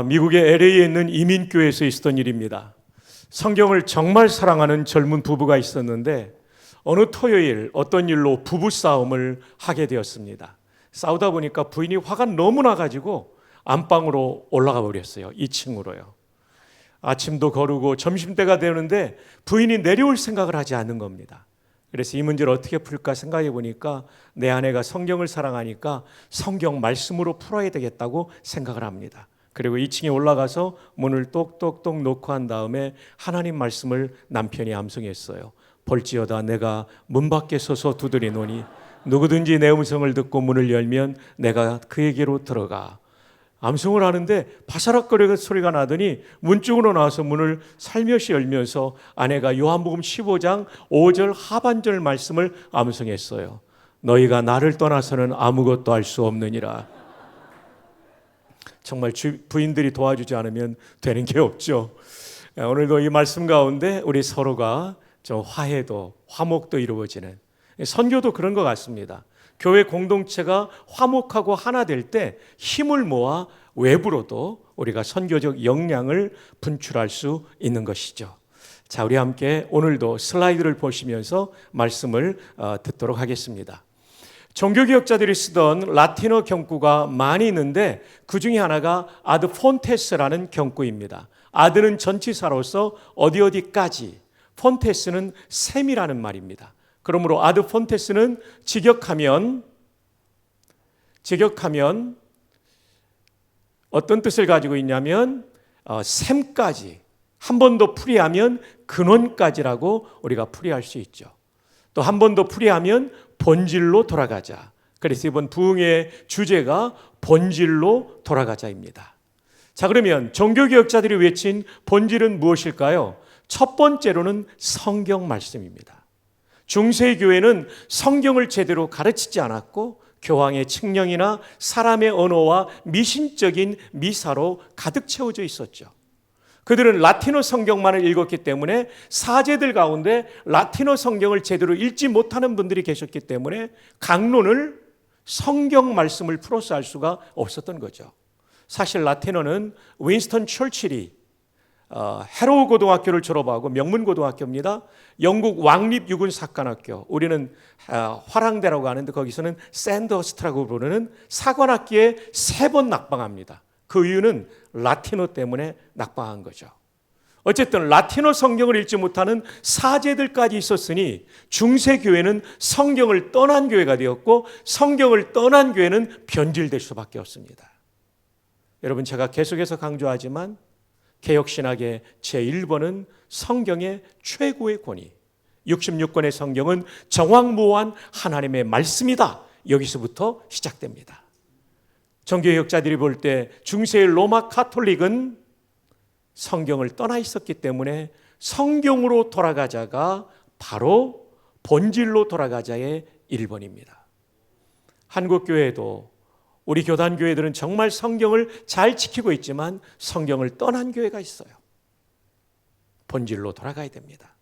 미국의 LA에 있는 이민교회에서 있었던 일입니다. 성경을 정말 사랑하는 젊은 부부가 있었는데 어느 토요일 어떤 일로 부부싸움을 하게 되었습니다. 싸우다 보니까 부인이 화가 너무 나가지고 안방으로 올라가 버렸어요. 2층으로요. 아침도 거르고 점심때가 되는데 부인이 내려올 생각을 하지 않는 겁니다. 그래서 이 문제를 어떻게 풀까 생각해 보니까 내 아내가 성경을 사랑하니까 성경 말씀으로 풀어야 되겠다고 생각을 합니다. 그리고 2층에 올라가서 문을 똑똑똑 놓고 한 다음에 하나님 말씀을 남편이 암송했어요. 볼지어다 내가 문 밖에 서서 두드리노니 누구든지 내 음성을 듣고 문을 열면 내가 그에게로 들어가. 암송을 하는데 바사락거리는 소리가 나더니 문 쪽으로 나와서 문을 살며시 열면서 아내가 요한복음 15장 5절 하반절 말씀을 암송했어요. 너희가 나를 떠나서는 아무것도 할 수 없느니라. 정말 부인들이 도와주지 않으면 되는 게 없죠. 오늘도 이 말씀 가운데 우리 서로가 좀 화해도 화목도 이루어지는, 선교도 그런 것 같습니다. 교회 공동체가 화목하고 하나 될 때 힘을 모아 외부로도 우리가 선교적 역량을 분출할 수 있는 것이죠. 자, 우리 함께 오늘도 슬라이드를 보시면서 말씀을 듣도록 하겠습니다. 종교개혁자들이 쓰던 라틴어 경구가 많이 있는데 그 중에 하나가 아드 폰테스라는 경구입니다. 아드는 전치사로서 어디까지, 폰테스는 셈이라는 말입니다. 그러므로 아드 폰테스는 직역하면 어떤 뜻을 가지고 있냐면 셈까지, 한 번 더 풀이하면 근원까지라고 우리가 풀이할 수 있죠. 또 한 번 더 풀이하면 본질로 돌아가자. 그래서 이번 부흥의 주제가 본질로 돌아가자입니다. 자, 그러면 종교개혁자들이 외친 본질은 무엇일까요? 첫 번째로는 성경 말씀입니다. 중세 교회는 성경을 제대로 가르치지 않았고 교황의 칙령이나 사람의 언어와 미신적인 미사로 가득 채워져 있었죠. 그들은 라틴어 성경만을 읽었기 때문에 사제들 가운데 라틴어 성경을 제대로 읽지 못하는 분들이 계셨기 때문에 강론을 성경 말씀을 풀어서 할 수가 없었던 거죠. 사실 라틴어는 윈스턴 처칠이 해로우 고등학교를 졸업하고 명문고등학교입니다. 영국 왕립유군사관학교, 우리는 화랑대라고 하는데 거기서는 샌더스트라고 부르는 사관학교에 3번 낙방합니다. 그 이유는 라틴어 때문에 낙방한 거죠. 어쨌든 라틴어 성경을 읽지 못하는 사제들까지 있었으니 중세교회는 성경을 떠난 교회가 되었고 성경을 떠난 교회는 변질될 수밖에 없습니다. 여러분, 제가 계속해서 강조하지만 개혁신학의 제1번은 성경의 최고의 권위, 66권의 성경은 정확무한 하나님의 말씀이다. 여기서부터 시작됩니다. 종교개혁자들이 볼 때 중세의 로마 가톨릭은 성경을 떠나 있었기 때문에 성경으로 돌아가자가 바로 본질로 돌아가자의 1번입니다. 한국교회도 우리 교단교회들은 정말 성경을 잘 지키고 있지만 성경을 떠난 교회가 있어요. 본질로 돌아가야 됩니다.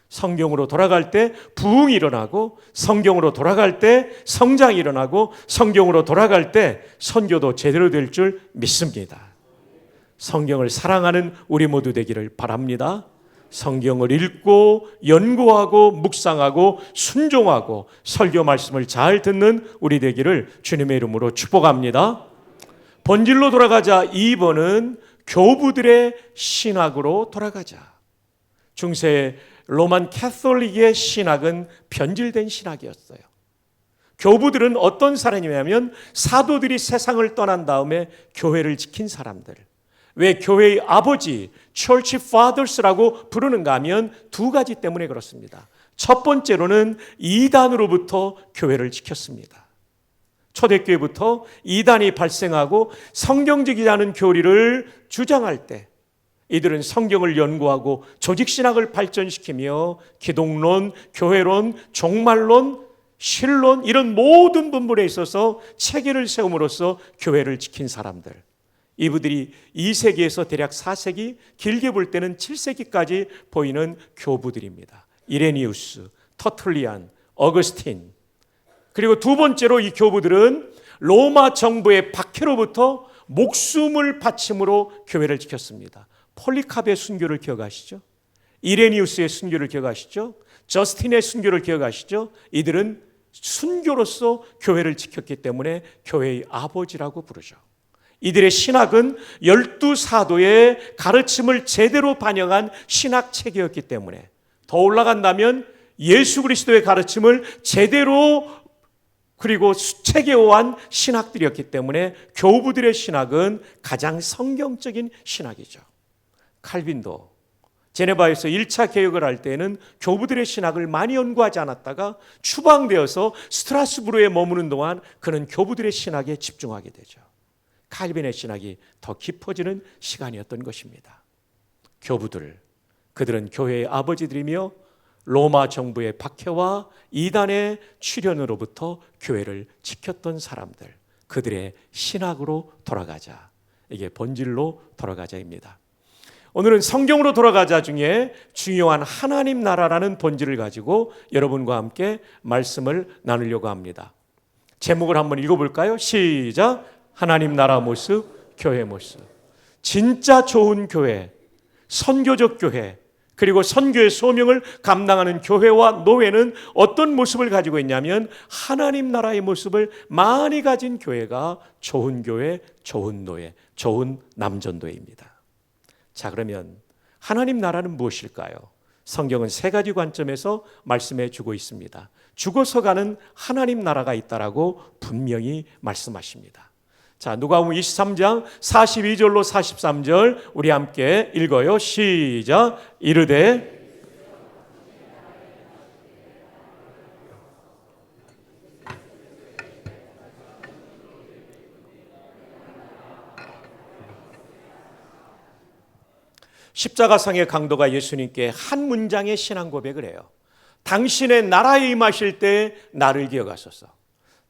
성경으로 돌아갈 때 부흥이 일어나고 성경으로 돌아갈 때 성장이 일어나고 성경으로 돌아갈 때 선교도 제대로 될 줄 믿습니다. 성경을 사랑하는 우리 모두 되기를 바랍니다. 성경을 읽고 연구하고 묵상하고 순종하고 설교 말씀을 잘 듣는 우리 되기를 주님의 이름으로 축복합니다. 본질로 돌아가자 2번은 교부들의 신학으로 돌아가자. 중세 로만 캐톨릭의 신학은 변질된 신학이었어요. 교부들은 어떤 사람이냐면 사도들이 세상을 떠난 다음에 교회를 지킨 사람들. 왜 교회의 아버지, Church Fathers라고 부르는가 하면 2가지 때문에 그렇습니다. 첫 번째로는 이단으로부터 교회를 지켰습니다. 초대교회부터 이단이 발생하고 성경적이지 않은 교리를 주장할 때 이들은 성경을 연구하고 조직신학을 발전시키며 기독론, 교회론, 종말론, 신론 이런 모든 분분에 있어서 체계를 세움으로써 교회를 지킨 사람들. 이분들이 2세기에서 대략 4세기, 길게 볼 때는 7세기까지 보이는 교부들입니다. 이레니우스, 터툴리안, 어거스틴. 그리고 두 번째로 이 교부들은 로마 정부의 박해로부터 목숨을 바침으로 교회를 지켰습니다. 폴리캅의 순교를 기억하시죠? 이레니우스의 순교를 기억하시죠? 저스틴의 순교를 기억하시죠? 이들은 순교로서 교회를 지켰기 때문에 교회의 아버지라고 부르죠. 이들의 신학은 12사도의 가르침을 제대로 반영한 신학체계였기 때문에, 더 올라간다면 예수 그리스도의 가르침을 제대로 그리고 체계화한 신학들이었기 때문에 교부들의 신학은 가장 성경적인 신학이죠. 칼빈도 제네바에서 1차 개혁을 할 때는 교부들의 신학을 많이 연구하지 않았다가 추방되어서 스트라스부르에 머무는 동안 그는 교부들의 신학에 집중하게 되죠. 칼빈의 신학이 더 깊어지는 시간이었던 것입니다. 교부들, 그들은 교회의 아버지들이며 로마 정부의 박해와 이단의 출현으로부터 교회를 지켰던 사람들, 그들의 신학으로 돌아가자. 이게 본질로 돌아가자입니다. 오늘은 성경으로 돌아가자 중에 중요한 하나님 나라라는 본질을 가지고 여러분과 함께 말씀을 나누려고 합니다. 제목을 한번 읽어볼까요? 시작. 하나님 나라 모습, 교회 모습. 진짜 좋은 교회, 선교적 교회, 그리고 선교의 소명을 감당하는 교회와 노회는 어떤 모습을 가지고 있냐면 하나님 나라의 모습을 많이 가진 교회가 좋은 교회, 좋은 노회, 좋은 남전도회입니다. 자, 그러면 하나님 나라는 무엇일까요? 성경은 세 가지 관점에서 말씀해 주고 있습니다. 죽어서 가는 하나님 나라가 있다라고 분명히 말씀하십니다. 자, 누가복음 23장 42절로 43절 우리 함께 읽어요. 시작. 이르되 십자가상의 강도가 예수님께 한 문장의 신앙 고백을 해요. 당신의 나라에 임하실 때 나를 기억하소서.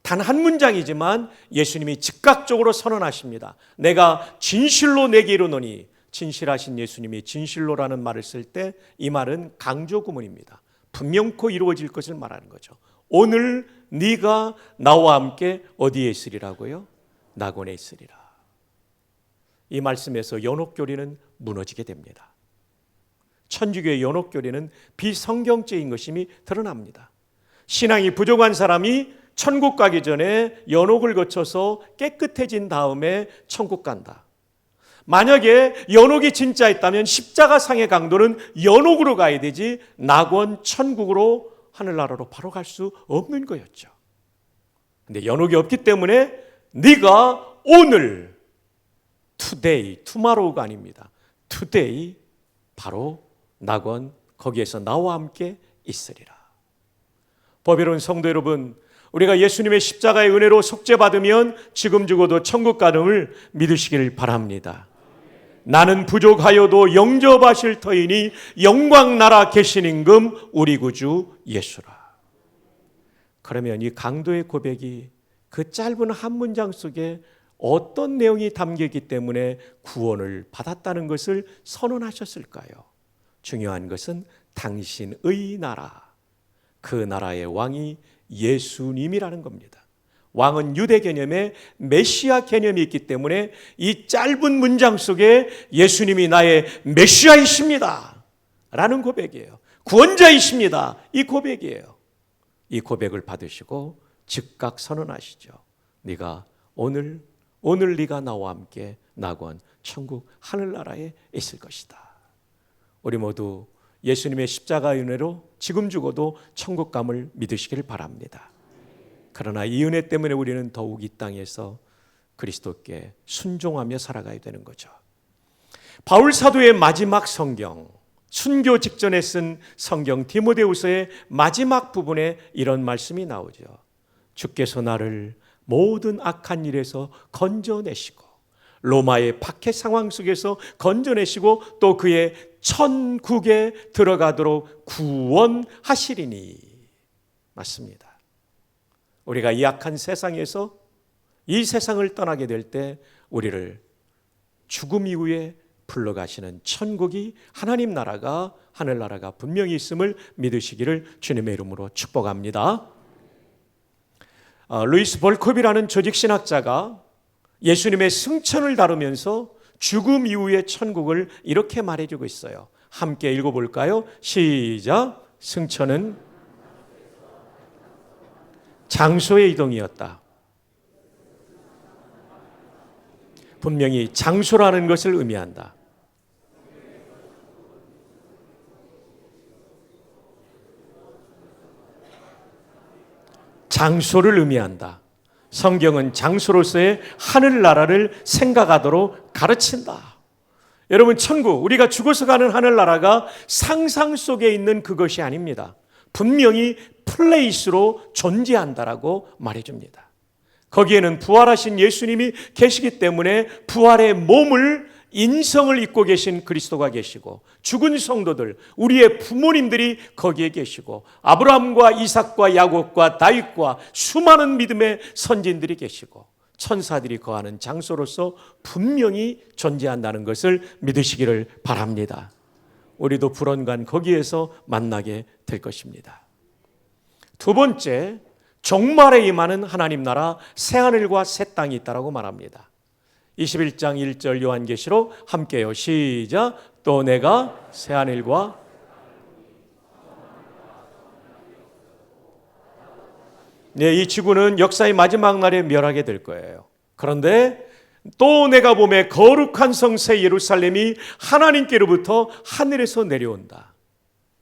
단 한 문장이지만 예수님이 즉각적으로 선언하십니다. 내가 진실로 내게 이르노니, 진실하신 예수님이 진실로라는 말을 쓸 때 이 말은 강조 구문입니다. 분명코 이루어질 것을 말하는 거죠. 오늘 네가 나와 함께 어디에 있으리라고요? 낙원에 있으리라. 이 말씀에서 연옥교리는 무너지게 됩니다. 천주교의 연옥교리는 비성경적인 것임이 드러납니다. 신앙이 부족한 사람이 천국 가기 전에 연옥을 거쳐서 깨끗해진 다음에 천국 간다. 만약에 연옥이 진짜 있다면 십자가상의 강도는 연옥으로 가야 되지 낙원 천국으로 하늘나라로 바로 갈 수 없는 거였죠. 근데 연옥이 없기 때문에 네가 오늘 today, tomorrow가 아닙니다. today 바로 낙원 거기에서 나와 함께 있으리라. 법여로운 성도 여러분, 우리가 예수님의 십자가의 은혜로 속죄받으면 지금 죽어도 천국 가름을 믿으시길 바랍니다. 나는 부족하여도 영접하실 터이니 영광 나라 계신 임금 우리 구주 예수라. 그러면 이 강도의 고백이 그 짧은 한 문장 속에 어떤 내용이 담겨있기 때문에 구원을 받았다는 것을 선언하셨을까요? 중요한 것은 당신의 나라, 그 나라의 왕이 예수님이라는 겁니다. 왕은 유대 개념에 메시아 개념이 있기 때문에 이 짧은 문장 속에 예수님이 나의 메시아이십니다 라는 고백이에요. 구원자이십니다. 이 고백이에요. 이 고백을 받으시고 즉각 선언하시죠. 네가 오늘 네가 나와 함께 낙원 천국 하늘나라에 있을 것이다. 우리 모두 예수님의 십자가의 은혜로 지금 죽어도 천국감을 믿으시기를 바랍니다. 그러나 이 은혜 때문에 우리는 더욱 이 땅에서 그리스도께 순종하며 살아가야 되는 거죠. 바울 사도의 마지막 성경, 순교 직전에 쓴 성경 디모데후서의 마지막 부분에 이런 말씀이 나오죠. 주께서 나를 모든 악한 일에서 건져내시고 로마의 박해 상황 속에서 건져내시고 또 그의 천국에 들어가도록 구원하시리니. 맞습니다. 우리가 이 악한 세상에서 이 세상을 떠나게 될 때 우리를 죽음 이후에 불러가시는 천국이 하나님 나라가 하늘나라가 분명히 있음을 믿으시기를 주님의 이름으로 축복합니다. 루이스 벌컵이라는 조직신학자가 예수님의 승천을 다루면서 죽음 이후의 천국을 이렇게 말해주고 있어요. 함께 읽어볼까요? 시작. 승천은 장소의 이동이었다. 분명히 장소라는 것을 의미한다. 장소를 의미한다. 성경은 장소로서의 하늘나라를 생각하도록 가르친다. 여러분, 천국, 우리가 죽어서 가는 하늘나라가 상상 속에 있는 그것이 아닙니다. 분명히 플레이스로 존재한다라고 말해줍니다. 거기에는 부활하신 예수님이 계시기 때문에 부활의 몸을, 인성을 입고 계신 그리스도가 계시고, 죽은 성도들, 우리의 부모님들이 거기에 계시고, 아브라함과 이삭과 야곱과 다윗과 수많은 믿음의 선진들이 계시고, 천사들이 거하는 장소로서 분명히 존재한다는 것을 믿으시기를 바랍니다. 우리도 불언간 거기에서 만나게 될 것입니다. 두 번째, 종말에 임하는 하나님 나라, 새하늘과 새 땅이 있다고 말합니다. 21장 1절 요한계시록 함께요. 시작. 또 내가 새하늘과 이 지구는 역사의 마지막 날에 멸하게 될 거예요. 그런데 또 내가 보매 거룩한 성 새 예루살렘이 하나님께로부터 하늘에서 내려온다.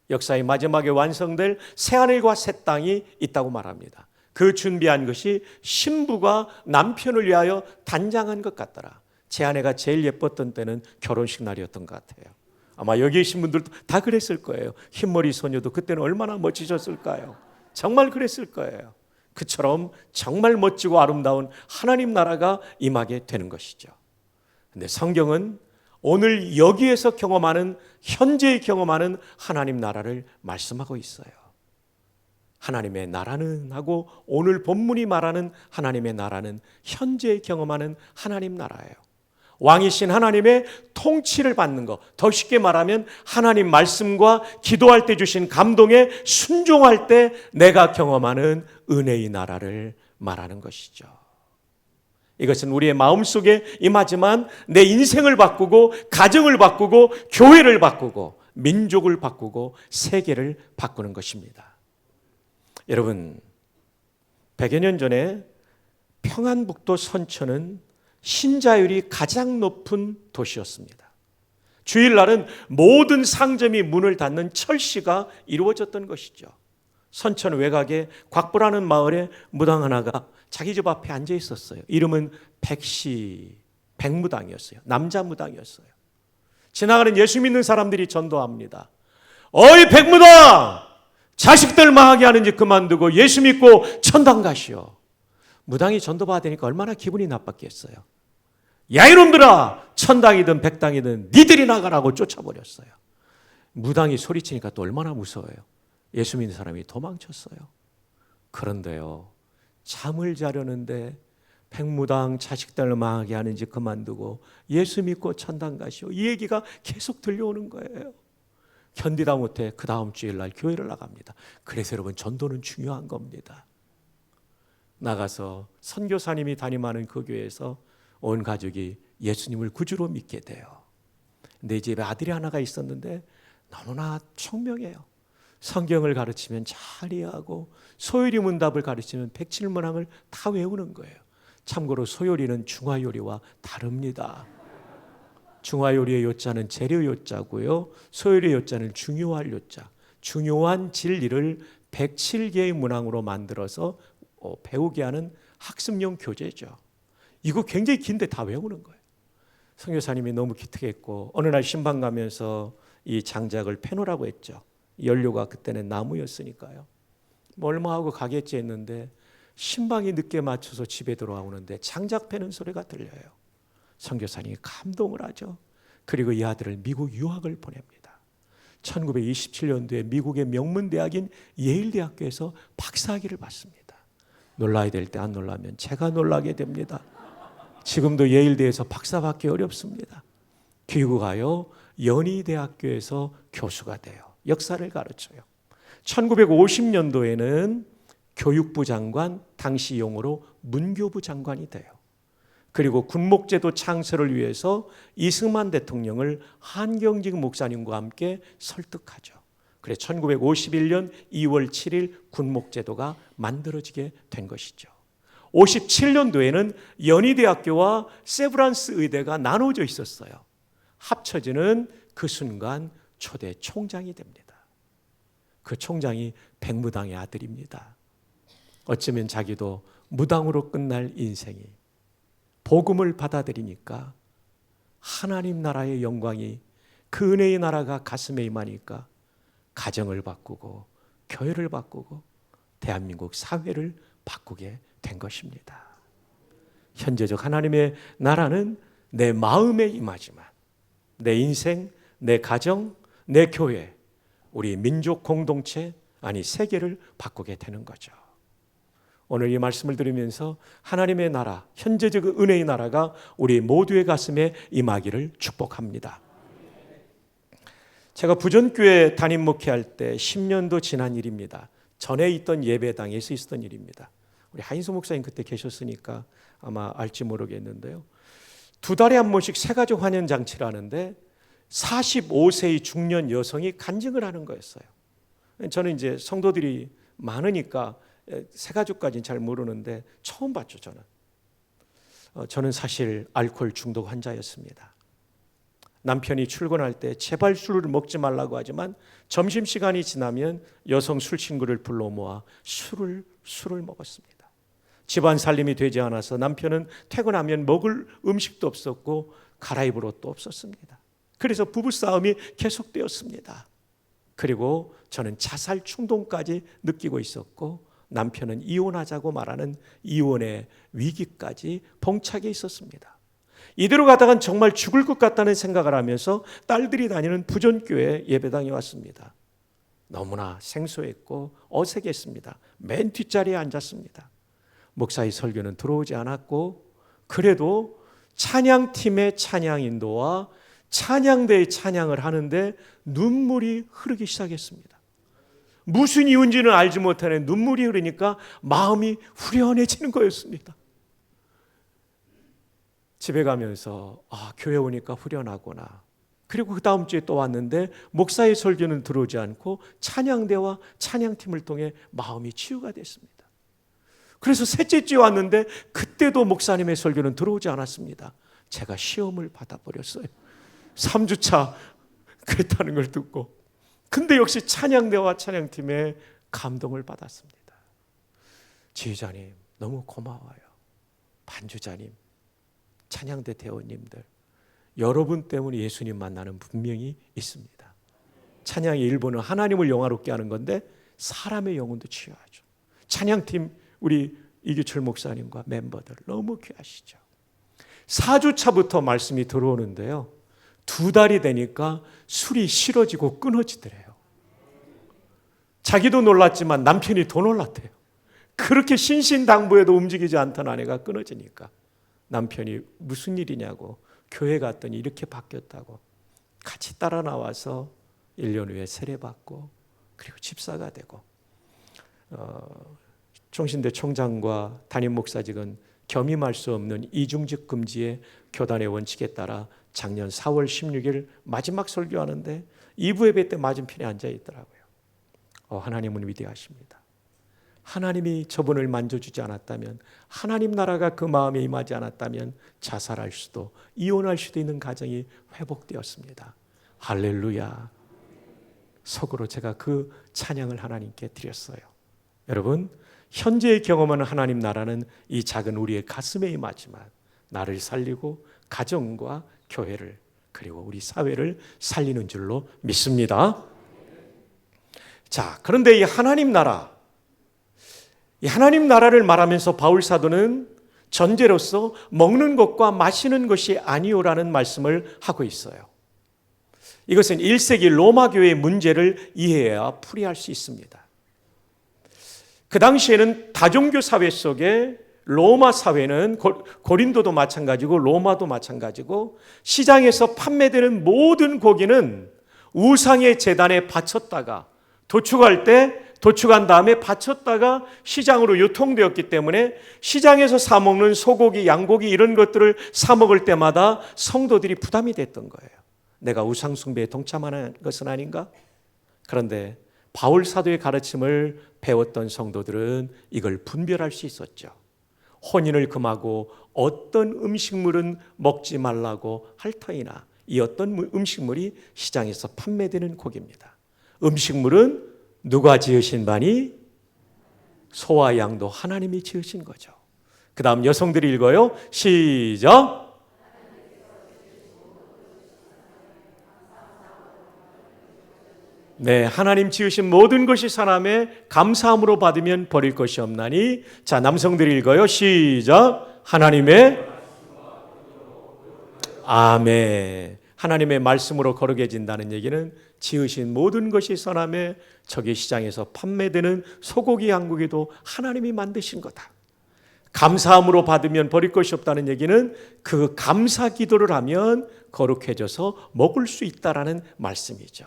역사의 마지막에 완성될 새하늘과 새 땅이 있다고 말합니다. 그 준비한 것이 신부가 남편을 위하여 단장한 것 같더라. 제 아내가 제일 예뻤던 때는 결혼식 날이었던 것 같아요. 아마 여기 계신 분들도 다 그랬을 거예요. 흰머리 소녀도 그때는 얼마나 멋지셨을까요? 정말 그랬을 거예요. 그처럼 정말 멋지고 아름다운 하나님 나라가 임하게 되는 것이죠. 근데 성경은 오늘 여기에서 경험하는, 현재 경험하는 하나님 나라를 말씀하고 있어요. 하나님의 나라는 하고 오늘 본문이 말하는 하나님의 나라는 현재 경험하는 하나님 나라예요. 왕이신 하나님의 통치를 받는 것, 더 쉽게 말하면 하나님 말씀과 기도할 때 주신 감동에 순종할 때 내가 경험하는 은혜의 나라를 말하는 것이죠. 이것은 우리의 마음속에 임하지만 내 인생을 바꾸고, 가정을 바꾸고, 교회를 바꾸고, 민족을 바꾸고, 세계를 바꾸는 것입니다. 여러분, 100여 년 전에 평안북도 선천은 신자율이 가장 높은 도시였습니다. 주일날은 모든 상점이 문을 닫는 철시가 이루어졌던 것이죠. 선천 외곽에 곽부라는 마을에 무당 하나가 자기 집 앞에 앉아 있었어요. 이름은 백무당이었어요. 남자 무당이었어요. 지나가는 예수 믿는 사람들이 전도합니다. 어이 백무당! 자식들 망하게 하는 짓 그만두고 예수 믿고 천당 가시오. 무당이 전도받으니까 얼마나 기분이 나빴겠어요. 야 이놈들아, 천당이든 백당이든 니들이 나가라고 쫓아버렸어요. 무당이 소리치니까 또 얼마나 무서워요. 예수 믿는 사람이 도망쳤어요. 그런데요, 잠을 자려는데 백무당 자식들 망하게 하는 짓 그만두고 예수 믿고 천당 가시오, 이 얘기가 계속 들려오는 거예요. 견디다 못해 그 다음 주일날 교회를 나갑니다. 그래서 여러분, 전도는 중요한 겁니다. 나가서 선교사님이 담임하는 그 교회에서 온 가족이 예수님을 구주로 믿게 돼요. 내 집에 아들이 하나가 있었는데 너무나 총명해요. 성경을 가르치면 잘 이해하고 소요리 문답을 가르치면 107문항을 다 외우는 거예요. 참고로 소요리는 중화요리와 다릅니다. 중화요리의 요자는 재료 요자고요, 소요리의 요자는 중요할 요자. 중요한 진리를 107개의 문항으로 만들어서 배우게 하는 학습용 교재죠. 이거 굉장히 긴데 다 외우는 거예요. 선교사님이 너무 기특했고 어느 날 신방 가면서 이 장작을 패놓으라고 했죠. 연료가 그때는 나무였으니까요. 뭐 얼마 하고 가겠지 했는데 신방이 늦게 맞춰서 집에 들어오는데 장작 패는 소리가 들려요. 선교사님이 감동을 하죠. 그리고 이 아들을 미국 유학을 보냅니다. 1927년도에 미국의 명문대학인 예일대학교에서 박사학위를 받습니다. 놀라야 될 때 안 놀라면 제가 놀라게 됩니다. 지금도 예일대에서 박사 받기 어렵습니다. 귀국하여 연희대학교에서 교수가 돼요. 역사를 가르쳐요. 1950년도에는 교육부 장관, 당시 용어로 문교부 장관이 돼요. 그리고 군목제도 창설을 위해서 이승만 대통령을 한경직 목사님과 함께 설득하죠. 그래 1951년 2월 7일 군목제도가 만들어지게 된 것이죠. 57년도에는 연희대학교와 세브란스 의대가 나눠져 있었어요. 합쳐지는 그 순간 초대 총장이 됩니다. 그 총장이 백무당의 아들입니다. 어쩌면 자기도 무당으로 끝날 인생이 복음을 받아들이니까 하나님 나라의 영광이 그 은혜의 나라가 가슴에 임하니까 가정을 바꾸고 교회를 바꾸고 대한민국 사회를 바꾸게 된 것입니다. 현재적 하나님의 나라는 내 마음에 임하지만 내 인생, 내 가정, 내 교회, 우리 민족 공동체, 아니 세계를 바꾸게 되는 거죠. 오늘 이 말씀을 들으면서 하나님의 나라, 현재적 은혜의 나라가 우리 모두의 가슴에 임하기를 축복합니다. 제가 부전교회 담임 목회할 때 10년도 지난 일입니다. 전에 있던 예배당에서 있었던 일입니다. 우리 하인수 목사님 그때 계셨으니까 아마 알지 모르겠는데요. 2달에 한 번씩 새가족 환연잔치를 하는데 45세의 중년 여성이 간증을 하는 거였어요. 저는 이제 성도들이 많으니까 새가족까지는 잘 모르는데 처음 봤죠. 저는 사실 알코올 중독 환자였습니다. 남편이 출근할 때 제발 술을 먹지 말라고 하지만 점심시간이 지나면 여성 술 친구를 불러 모아 술을 먹었습니다. 집안 살림이 되지 않아서 남편은 퇴근하면 먹을 음식도 없었고 갈아입을 옷도 없었습니다. 그래서 부부싸움이 계속되었습니다. 그리고 저는 자살 충동까지 느끼고 있었고 남편은 이혼하자고 말하는 이혼의 위기까지 봉착해 있었습니다. 이대로 가다간 정말 죽을 것 같다는 생각을 하면서 딸들이 다니는 부전교회 예배당에 왔습니다. 너무나 생소했고 어색했습니다. 맨 뒷자리에 앉았습니다. 목사의 설교는 들어오지 않았고 그래도 찬양팀의 찬양 인도와 찬양대의 찬양을 하는데 눈물이 흐르기 시작했습니다. 무슨 이유인지는 알지 못하는 눈물이 흐르니까 마음이 후련해지는 거였습니다. 집에 가면서 교회 오니까 후련하구나. 그리고 그 다음 주에 또 왔는데 목사의 설교는 들어오지 않고 찬양대와 찬양팀을 통해 마음이 치유가 됐습니다. 그래서 셋째 주에 왔는데 그때도 목사님의 설교는 들어오지 않았습니다. 제가 시험을 받아버렸어요. 3주차 그랬다는 걸 듣고. 근데 역시 찬양대와 찬양팀의 감동을 받았습니다. 지휘자님 너무 고마워요. 반주자님, 찬양대 대원님들, 여러분 때문에 예수님 만나는 분명히 있습니다. 찬양의 일부는 하나님을 영화롭게 하는 건데 사람의 영혼도 치유하죠. 찬양팀 우리 이규철 목사님과 멤버들 너무 귀하시죠. 4주차부터 말씀이 들어오는데요. 2달이 되니까 술이 싫어지고 끊어지더래요. 자기도 놀랐지만 남편이 더 놀랐대요. 그렇게 신신당부해도 움직이지 않던 아내가 끊어지니까 남편이 무슨 일이냐고 교회 갔더니 이렇게 바뀌었다고 같이 따라 나와서 1년 후에 세례받고 그리고 집사가 되고 총신대 총장과 담임 목사직은 겸임할 수 없는 이중직 금지의 교단의 원칙에 따라 작년 4월 16일 마지막 설교하는데 2부 예배 때 맞은편에 앉아 있더라고요. 하나님은 위대하십니다. 하나님이 저분을 만져주지 않았다면, 하나님 나라가 그 마음에 임하지 않았다면 자살할 수도 이혼할 수도 있는 가정이 회복되었습니다. 할렐루야. 속으로 제가 그 찬양을 하나님께 드렸어요. 여러분, 현재의 경험하는 하나님 나라는 이 작은 우리의 가슴에 임하지만 나를 살리고 가정과 교회를 그리고 우리 사회를 살리는 줄로 믿습니다. 자, 그런데 이 하나님 나라를 말하면서 바울 사도는 전제로서 먹는 것과 마시는 것이 아니오라는 말씀을 하고 있어요. 이것은 1세기 로마 교회의 문제를 이해해야 풀이할 수 있습니다. 그 당시에는 다종교 사회 속에 로마 사회는 고린도도 마찬가지고 로마도 마찬가지고 시장에서 판매되는 모든 고기는 우상의 제단에 바쳤다가 도축할 때 도축한 다음에 바쳤다가 시장으로 유통되었기 때문에 시장에서 사 먹는 소고기, 양고기 이런 것들을 사 먹을 때마다 성도들이 부담이 됐던 거예요. 내가 우상 숭배에 동참하는 것은 아닌가? 그런데 바울 사도의 가르침을 배웠던 성도들은 이걸 분별할 수 있었죠. 혼인을 금하고 어떤 음식물은 먹지 말라고 할 터이나 이 어떤 음식물이 시장에서 판매되는 곡입니다. 음식물은 누가 지으신 바니? 소와 양도 하나님이 지으신 거죠. 그 다음 여성들이 읽어요. 시작. 네, 하나님 지으신 모든 것이 사람의 감사함으로 받으면 버릴 것이 없나니. 자, 남성들이 읽어요. 시작. 하나님의 아멘. 하나님의 말씀으로 거룩해진다는 얘기는 지으신 모든 것이 사람의 저기 시장에서 판매되는 소고기, 양고기도 하나님이 만드신 거다. 감사함으로 받으면 버릴 것이 없다는 얘기는 그 감사 기도를 하면 거룩해져서 먹을 수 있다라는 말씀이죠.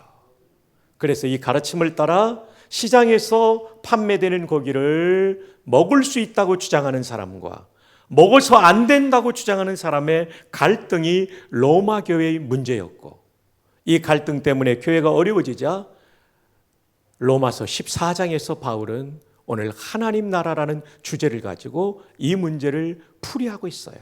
그래서 이 가르침을 따라 시장에서 판매되는 고기를 먹을 수 있다고 주장하는 사람과 먹어서 안 된다고 주장하는 사람의 갈등이 로마 교회의 문제였고, 이 갈등 때문에 교회가 어려워지자 로마서 14장에서 바울은 오늘 하나님 나라라는 주제를 가지고 이 문제를 풀이하고 있어요.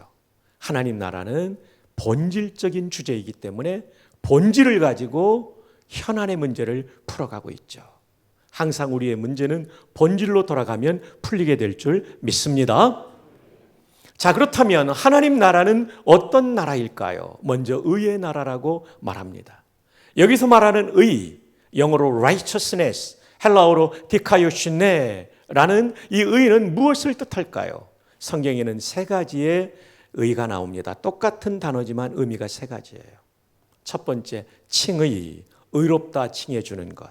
하나님 나라는 본질적인 주제이기 때문에 본질을 가지고 현안의 문제를 풀어가고 있죠. 항상 우리의 문제는 본질로 돌아가면 풀리게 될 줄 믿습니다. 자, 그렇다면 하나님 나라는 어떤 나라일까요? 먼저 의의 나라라고 말합니다. 여기서 말하는 의, 영어로 righteousness, 헬라어로 디카요시네라는 이 의는 무엇을 뜻할까요? 성경에는 세 가지의 의가 나옵니다. 똑같은 단어지만 의미가 세 가지예요. 첫 번째, 칭의, 의롭다 칭해주는 것.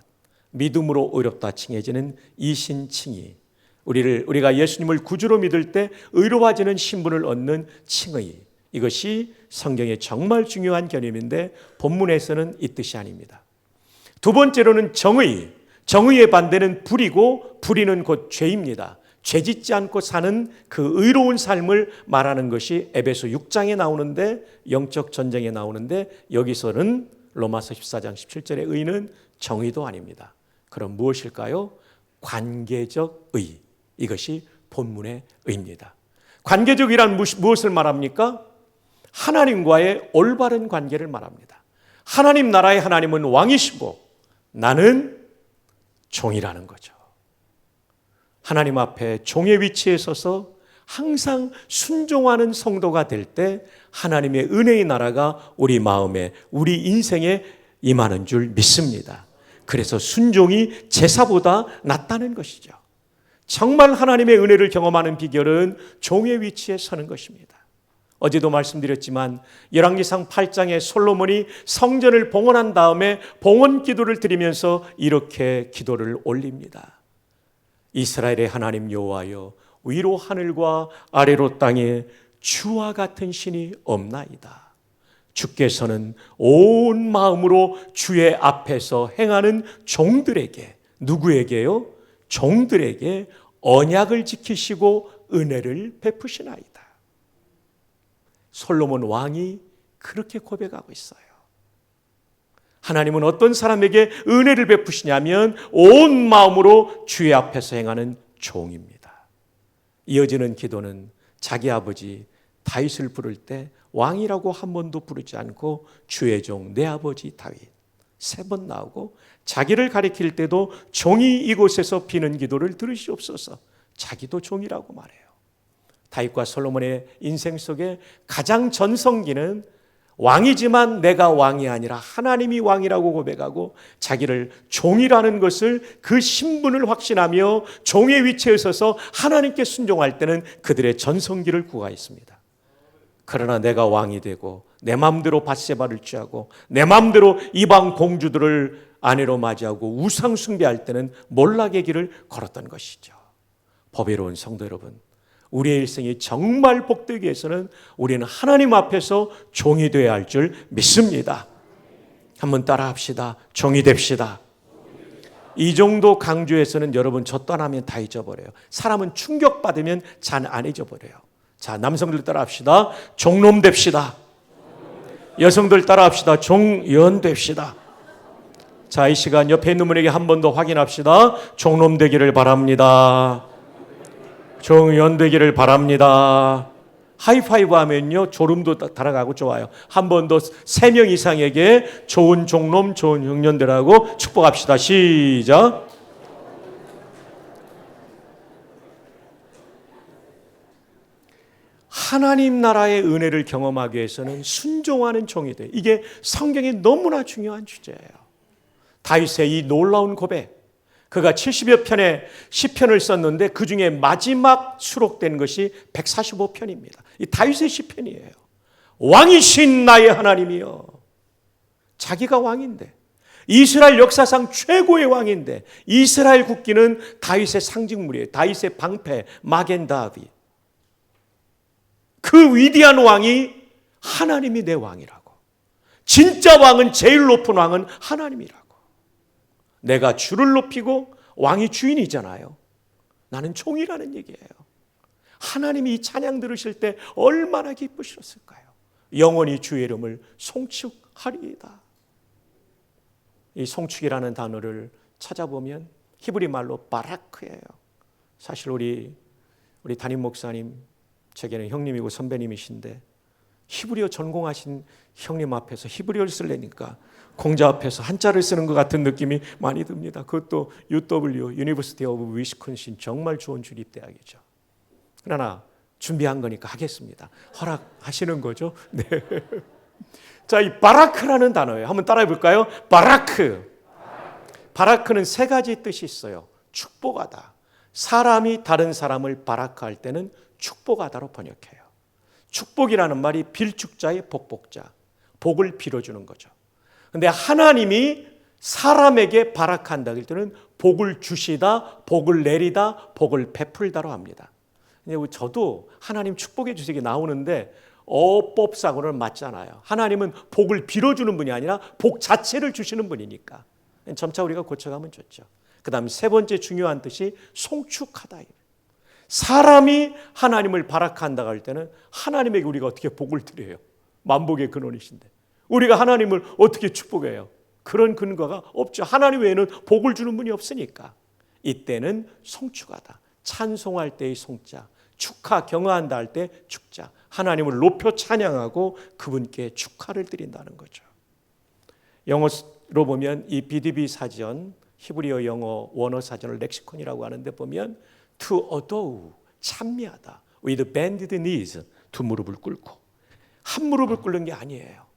믿음으로 의롭다 칭해지는 이신칭의. 우리가 예수님을 구주로 믿을 때 의로워지는 신분을 얻는 칭의. 이것이 성경의 정말 중요한 개념인데 본문에서는 이 뜻이 아닙니다. 두 번째로는 정의. 정의의 반대는 불이고 불의는 곧 죄입니다. 죄짓지 않고 사는 그 의로운 삶을 말하는 것이 에베소 6장에 나오는데, 영적 전쟁에 나오는데, 여기서는 로마서 14장 17절의 의는 정의도 아닙니다. 그럼 무엇일까요? 관계적 의. 이것이 본문의 의입니다. 관계적이란 무엇을 말합니까? 하나님과의 올바른 관계를 말합니다. 하나님 나라의 하나님은 왕이시고 나는 종이라는 거죠. 하나님 앞에 종의 위치에 서서 항상 순종하는 성도가 될 때 하나님의 은혜의 나라가 우리 마음에, 우리 인생에 임하는 줄 믿습니다. 그래서 순종이 제사보다 낫다는 것이죠. 정말 하나님의 은혜를 경험하는 비결은 종의 위치에 서는 것입니다. 어제도 말씀드렸지만 열왕기상 8장에 솔로몬이 성전을 봉헌한 다음에 봉헌 기도를 드리면서 이렇게 기도를 올립니다. 이스라엘의 하나님 여호와여, 위로 하늘과 아래로 땅에 주와 같은 신이 없나이다. 주께서는 온 마음으로 주의 앞에서 행하는 종들에게, 누구에게요? 종들에게 언약을 지키시고 은혜를 베푸시나이다. 솔로몬 왕이 그렇게 고백하고 있어요. 하나님은 어떤 사람에게 은혜를 베푸시냐면 온 마음으로 주의 앞에서 행하는 종입니다. 이어지는 기도는 자기 아버지 다윗을 부를 때 왕이라고 한 번도 부르지 않고 주의 종 내 아버지 다윗 3번 나오고, 자기를 가리킬 때도 종이 이곳에서 비는 기도를 들으시옵소서. 자기도 종이라고 말해요. 다윗과 솔로몬의 인생 속에 가장 전성기는 왕이지만 내가 왕이 아니라 하나님이 왕이라고 고백하고 자기를 종이라는 것을, 그 신분을 확신하며 종의 위치에 서서 하나님께 순종할 때는 그들의 전성기를 구가했습니다. 그러나 내가 왕이 되고 내 마음대로 밧세바를 취하고 내 마음대로 이방 공주들을 아내로 맞이하고 우상 숭배할 때는 몰락의 길을 걸었던 것이죠. 보배로운 성도 여러분, 우리의 일생이 정말 복되기 위해서는 우리는 하나님 앞에서 종이 되어야 할 줄 믿습니다. 한번 따라 합시다. 종이 됩시다. 이 정도 강조에서는 여러분 저 떠나면 다 잊어버려요. 사람은 충격받으면 잘 안 잊어버려요. 자, 남성들 따라합시다. 종놈 됩시다. 여성들 따라합시다. 종연 됩시다. 자, 이 시간 옆에 있는 분에게 한 번 더 확인합시다. 종놈 되기를 바랍니다. 종연 되기를 바랍니다. 하이파이브 하면요 졸음도 달아가고 좋아요. 한 번 더 3명 이상에게 좋은 종놈 좋은 흉년되라고 축복합시다. 시작. 하나님 나라의 은혜를 경험하기 위해서는 순종하는 종이 돼. 이게 성경에 너무나 중요한 주제예요. 다윗의 이 놀라운 고백, 그가 70여 편의 시편을 썼는데 그중에 마지막 수록된 것이 145편입니다. 이 다윗의 시편이에요. 왕이신 나의 하나님이여. 자기가 왕인데, 이스라엘 역사상 최고의 왕인데, 이스라엘 국기는 다윗의 상징물이에요. 다윗의 방패 마겐 다윗. 그 위대한 왕이 하나님이 내 왕이라고. 진짜 왕은, 제일 높은 왕은 하나님이라고. 내가 주를 높이고 왕이 주인이잖아요. 나는 종이라는 얘기예요. 하나님이 이 찬양 들으실 때 얼마나 기쁘셨을까요? 영원히 주의 이름을 송축하리이다. 이 송축이라는 단어를 찾아보면 히브리 말로 바라크예요. 사실 우리 담임 목사님, 제게는 형님이고 선배님이신데 히브리어 전공하신 형님 앞에서 히브리어를 쓰려니까 공자 앞에서 한자를 쓰는 것 같은 느낌이 많이 듭니다. 그것도 UW, University of Wisconsin, 정말 좋은 주립대학이죠. 그러나 준비한 거니까 하겠습니다. 허락하시는 거죠? 네. 자, 이 바라크라는 단어예요. 한번 따라해 볼까요? 바라크. 바라크는 3가지 뜻이 있어요. 축복하다. 사람이 다른 사람을 바라크할 때는 축복하다로 번역해요. 축복이라는 말이 빌축자의 복복자, 복을 빌어주는 거죠. 그런데 하나님이 사람에게 바라크한다 할 때는 복을 주시다, 복을 내리다, 복을 베풀다로 합니다. 저도 하나님 축복해 주시기 나오는데 어법상으로는 맞잖아요. 하나님은 복을 빌어주는 분이 아니라 복 자체를 주시는 분이니까 점차 우리가 고쳐가면 좋죠. 그 다음 3번째 중요한 뜻이 송축하다. 사람이 하나님을 바라크한다 할 때는 하나님에게 우리가 어떻게 복을 드려요? 만복의 근원이신데 우리가 하나님을 어떻게 축복해요? 그런 근거가 없죠. 하나님 외에는 복을 주는 분이 없으니까. 이때는 송축하다. 찬송할 때의 송자, 축하 경화한다 할 때 축자. 하나님을 높여 찬양하고 그분께 축하를 드린다는 거죠. 영어로 보면 이 BDB 사전, 히브리어 영어 원어 사전을 렉시콘이라고 하는데 보면 to adore, 찬미하다. with bended knees, 두 무릎을 꿇고. 한 무릎을 꿇는 게 아니에요.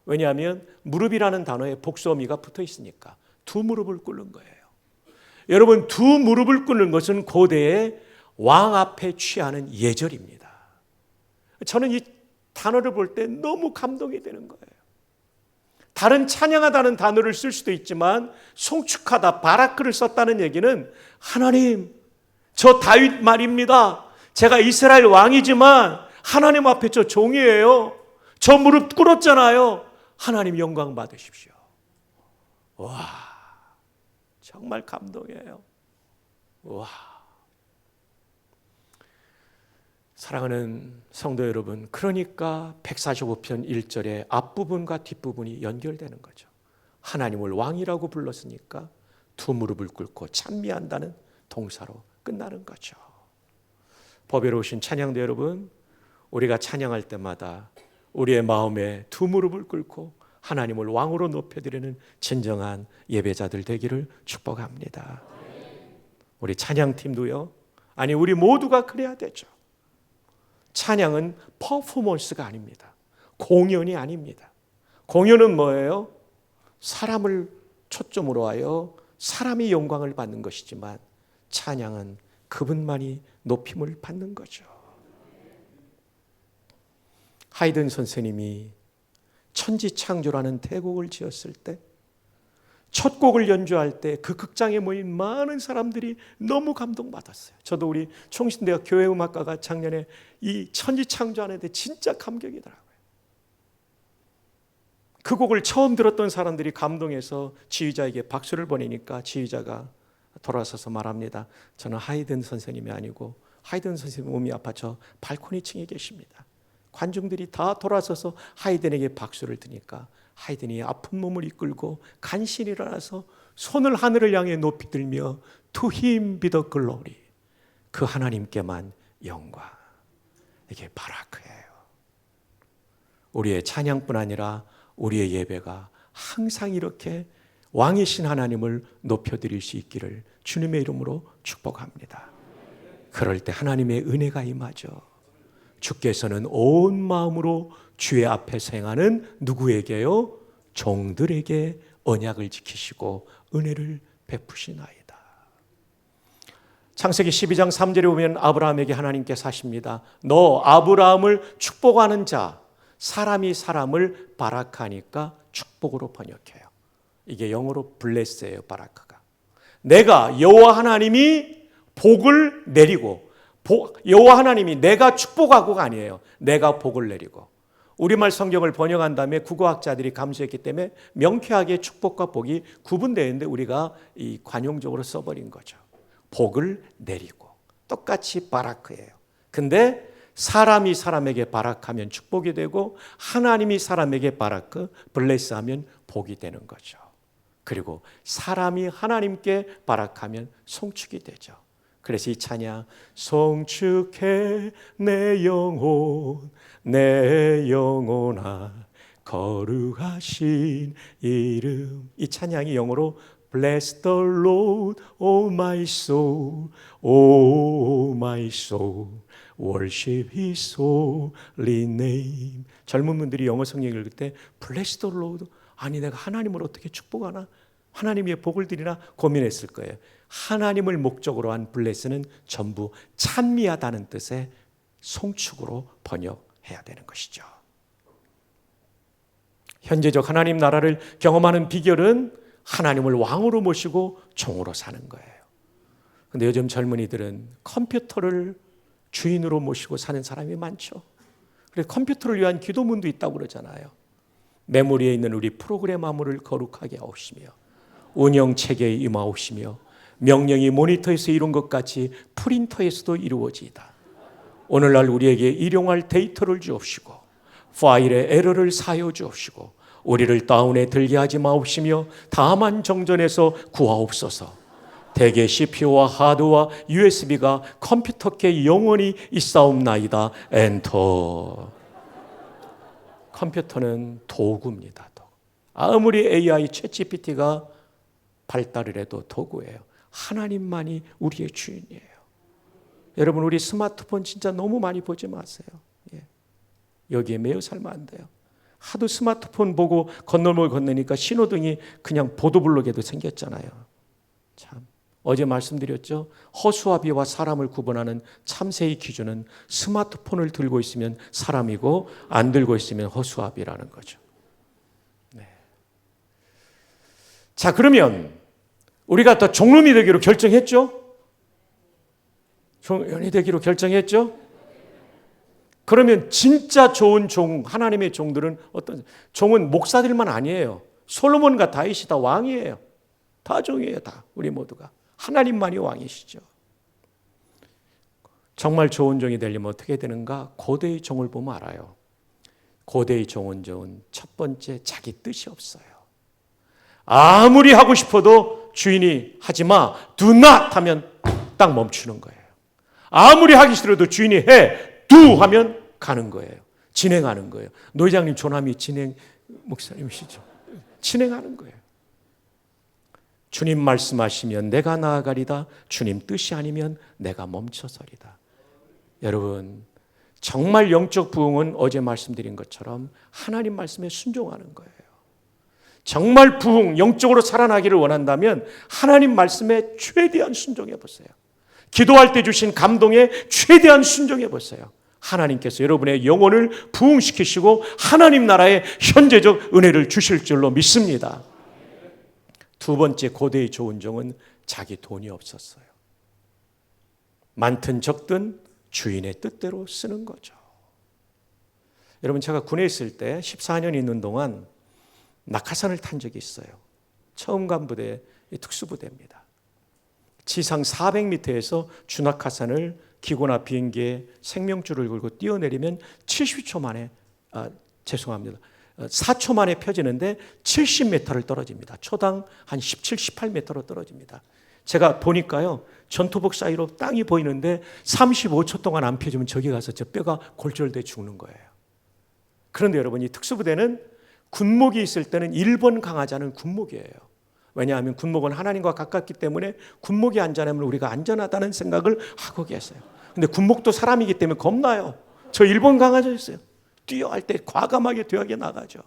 왜냐하면 무릎이라는 단어에 복수어미가 붙어 있으니까 두 무릎을 꿇는 거예요. 여러분, 두 무릎을 꿇는 것은 고대의 왕 앞에 취하는 예절입니다. 저는 이 단어를 볼 때 너무 감동이 되는 거예요. 다른 찬양하다는 단어를 쓸 수도 있지만 송축하다, 바라크를 썼다는 얘기는 하나님, 저 다윗 말입니다. 제가 이스라엘 왕이지만 하나님 앞에 저 종이에요. 저 무릎 꿇었잖아요. 하나님 영광 받으십시오. 와, 정말 감동이에요. 와. 사랑하는 성도 여러분, 그러니까 145편 1절의 앞부분과 뒷부분이 연결되는 거죠. 하나님을 왕이라고 불렀으니까 두 무릎을 꿇고 찬미한다는 동사로 끝나는 거죠. 보배로우신 찬양대 여러분, 우리가 찬양할 때마다 우리의 마음에 두 무릎을 꿇고 하나님을 왕으로 높여드리는 진정한 예배자들 되기를 축복합니다. 우리 찬양팀도요. 아니, 우리 모두가 그래야 되죠. 찬양은 퍼포먼스가 아닙니다. 공연이 아닙니다. 공연은 뭐예요? 사람을 초점으로 하여 사람이 영광을 받는 것이지만 찬양은 그분만이 높임을 받는 거죠. 하이든 선생님이 천지창조라는 대곡을 지었을 때 첫 곡을 연주할 때 그 극장에 모인 많은 사람들이 너무 감동받았어요. 저도 우리 총신대학 교회음악과가 작년에 이 천지창조하는데 진짜 감격이더라고요. 그 곡을 처음 들었던 사람들이 감동해서 지휘자에게 박수를 보내니까 지휘자가 돌아서서 말합니다. 저는 하이든 선생님이 아니고 하이든 선생님 몸이 아파 저 발코니 층에 계십니다. 관중들이 다 돌아서서 하이든에게 박수를 드니까 하이든이 아픈 몸을 이끌고 간신히 일어나서 손을 하늘을 향해 높이 들며 To him be the glory. 그 하나님께만 영광. 이게 바라크예요. 우리의 찬양뿐 아니라 우리의 예배가 항상 이렇게 왕이신 하나님을 높여드릴 수 있기를 주님의 이름으로 축복합니다. 그럴 때 하나님의 은혜가 임하죠. 주께서는 온 마음으로 주의 앞에 행하는 누구에게요? 종들에게 언약을 지키시고 은혜를 베푸시나이다. 창세기 12장 3절에 보면 아브라함에게 하나님께서 하십니다. 너 아브라함을 축복하는 자, 사람이 사람을 바라크하니까 축복으로 번역해요. 이게 영어로 블레스예요. 바라크가. 내가 여호와 하나님이 복을 내리고, 여호와 하나님이 내가 축복하고가 아니에요. 내가 복을 내리고. 우리말 성경을 번역한 다음에 국어학자들이 감수했기 때문에 명쾌하게 축복과 복이 구분되는데 우리가 이 관용적으로 써버린 거죠. 복을 내리고 똑같이 바라크예요. 근데 사람이 사람에게 바라크하면 축복이 되고 하나님이 사람에게 바라크, 블레스하면 복이 되는 거죠. 그리고 사람이 하나님께 바라크하면 송축이 되죠. 그래서 이 찬양 송축해 내 영혼아 거룩하신 이름, 이 찬양이 영어로 Bless the Lord, O my soul, O my soul, worship His holy name. 젊은 분들이 영어 성경 읽을 때 Bless the Lord, 아니 내가 하나님을 어떻게 축복하나? 하나님의 복을 드리나? 고민했을 거예요. 하나님을 목적으로 한 bless는 전부 찬미하다는 뜻의 송축으로 번역해야 되는 것이죠. 현재적 하나님 나라를 경험하는 비결은 하나님을 왕으로 모시고 종으로 사는 거예요. 그런데 요즘 젊은이들은 컴퓨터를 주인으로 모시고 사는 사람이 많죠. 그래서 컴퓨터를 위한 기도문도 있다고 그러잖아요. 메모리에 있는 우리 프로그램 화물을 거룩하게 하옵시며 운영체계에 임하옵시며 명령이 모니터에서 이룬 것 같이 프린터에서도 이루어지이다. 오늘날 우리에게 일용할 데이터를 주옵시고 파일의 에러를 사여 주옵시고 우리를 다운에 들게 하지 마옵시며 다만 정전에서 구하옵소서. 대개 CPU와 하드와 USB가 컴퓨터께 영원히 있사옵나이다. 엔터. 컴퓨터는 도구입니다. 아무리 AI 챗GPT가 발달을 해도 도구예요. 하나님만이 우리의 주인이에요. 여러분 우리 스마트폰 진짜 너무 많이 보지 마세요. 여기에 매여 살면 안 돼요. 하도 스마트폰 보고 건널목을 건너니까 신호등이 그냥 보도블록에도 생겼잖아요. 참 어제 말씀드렸죠. 허수아비와 사람을 구분하는 참새의 기준은 스마트폰을 들고 있으면 사람이고 안 들고 있으면 허수아비라는 거죠. 네. 자 그러면 우리가 더 종놈이 되기로 결정했죠? 종연이 되기로 결정했죠? 그러면 진짜 좋은 종, 하나님의 종들은 어떤, 종은 목사들만 아니에요. 솔로몬과 다윗이 다 왕이에요. 다 종이에요, 다. 우리 모두가. 하나님만이 왕이시죠. 정말 좋은 종이 되려면 어떻게 되는가? 고대의 종을 보면 알아요. 고대의 종은 첫 번째 자기 뜻이 없어요. 아무리 하고 싶어도 주인이 하지 마, do not 하면 딱 멈추는 거예요. 아무리 하기 싫어도 주인이 해, do 하면 가는 거예요. 진행하는 거예요. 노회장님 조남이 진행 목사님이시죠. 진행하는 거예요. 주님 말씀하시면 내가 나아가리다. 주님 뜻이 아니면 내가 멈춰서리다. 여러분 정말 영적 부흥은 어제 말씀드린 것처럼 하나님 말씀에 순종하는 거예요. 정말 부흥, 영적으로 살아나기를 원한다면 하나님 말씀에 최대한 순종해 보세요. 기도할 때 주신 감동에 최대한 순종해 보세요. 하나님께서 여러분의 영혼을 부흥시키시고 하나님 나라의 현재적 은혜를 주실 줄로 믿습니다. 두 번째 고대의 좋은 종은 자기 돈이 없었어요. 많든 적든 주인의 뜻대로 쓰는 거죠. 여러분 제가 군에 있을 때 14년 있는 동안 낙하산을 탄 적이 있어요. 처음 간 부대, 특수부대입니다. 지상 400m에서 주낙하산을 기고나 비행기에 생명줄을 걸고 뛰어내리면 70초 만에 4초 만에 펴지는데 70m를 떨어집니다. 초당 한 17, 18m로 떨어집니다. 제가 보니까요, 전투복 사이로 땅이 보이는데 35초 동안 안 펴지면 저기 가서 저 뼈가 골절돼 죽는 거예요. 그런데 여러분, 이 특수부대는 군목이 있을 때는 1번 강하자는 군목이에요. 왜냐하면 군목은 하나님과 가깝기 때문에 군목이 안전하면 우리가 안전하다는 생각을 하고 계세요. 근데 군목도 사람이기 때문에 겁나요. 저 1번 강하자였어요. 뛰어할 때 과감하게 뛰어게 나가죠.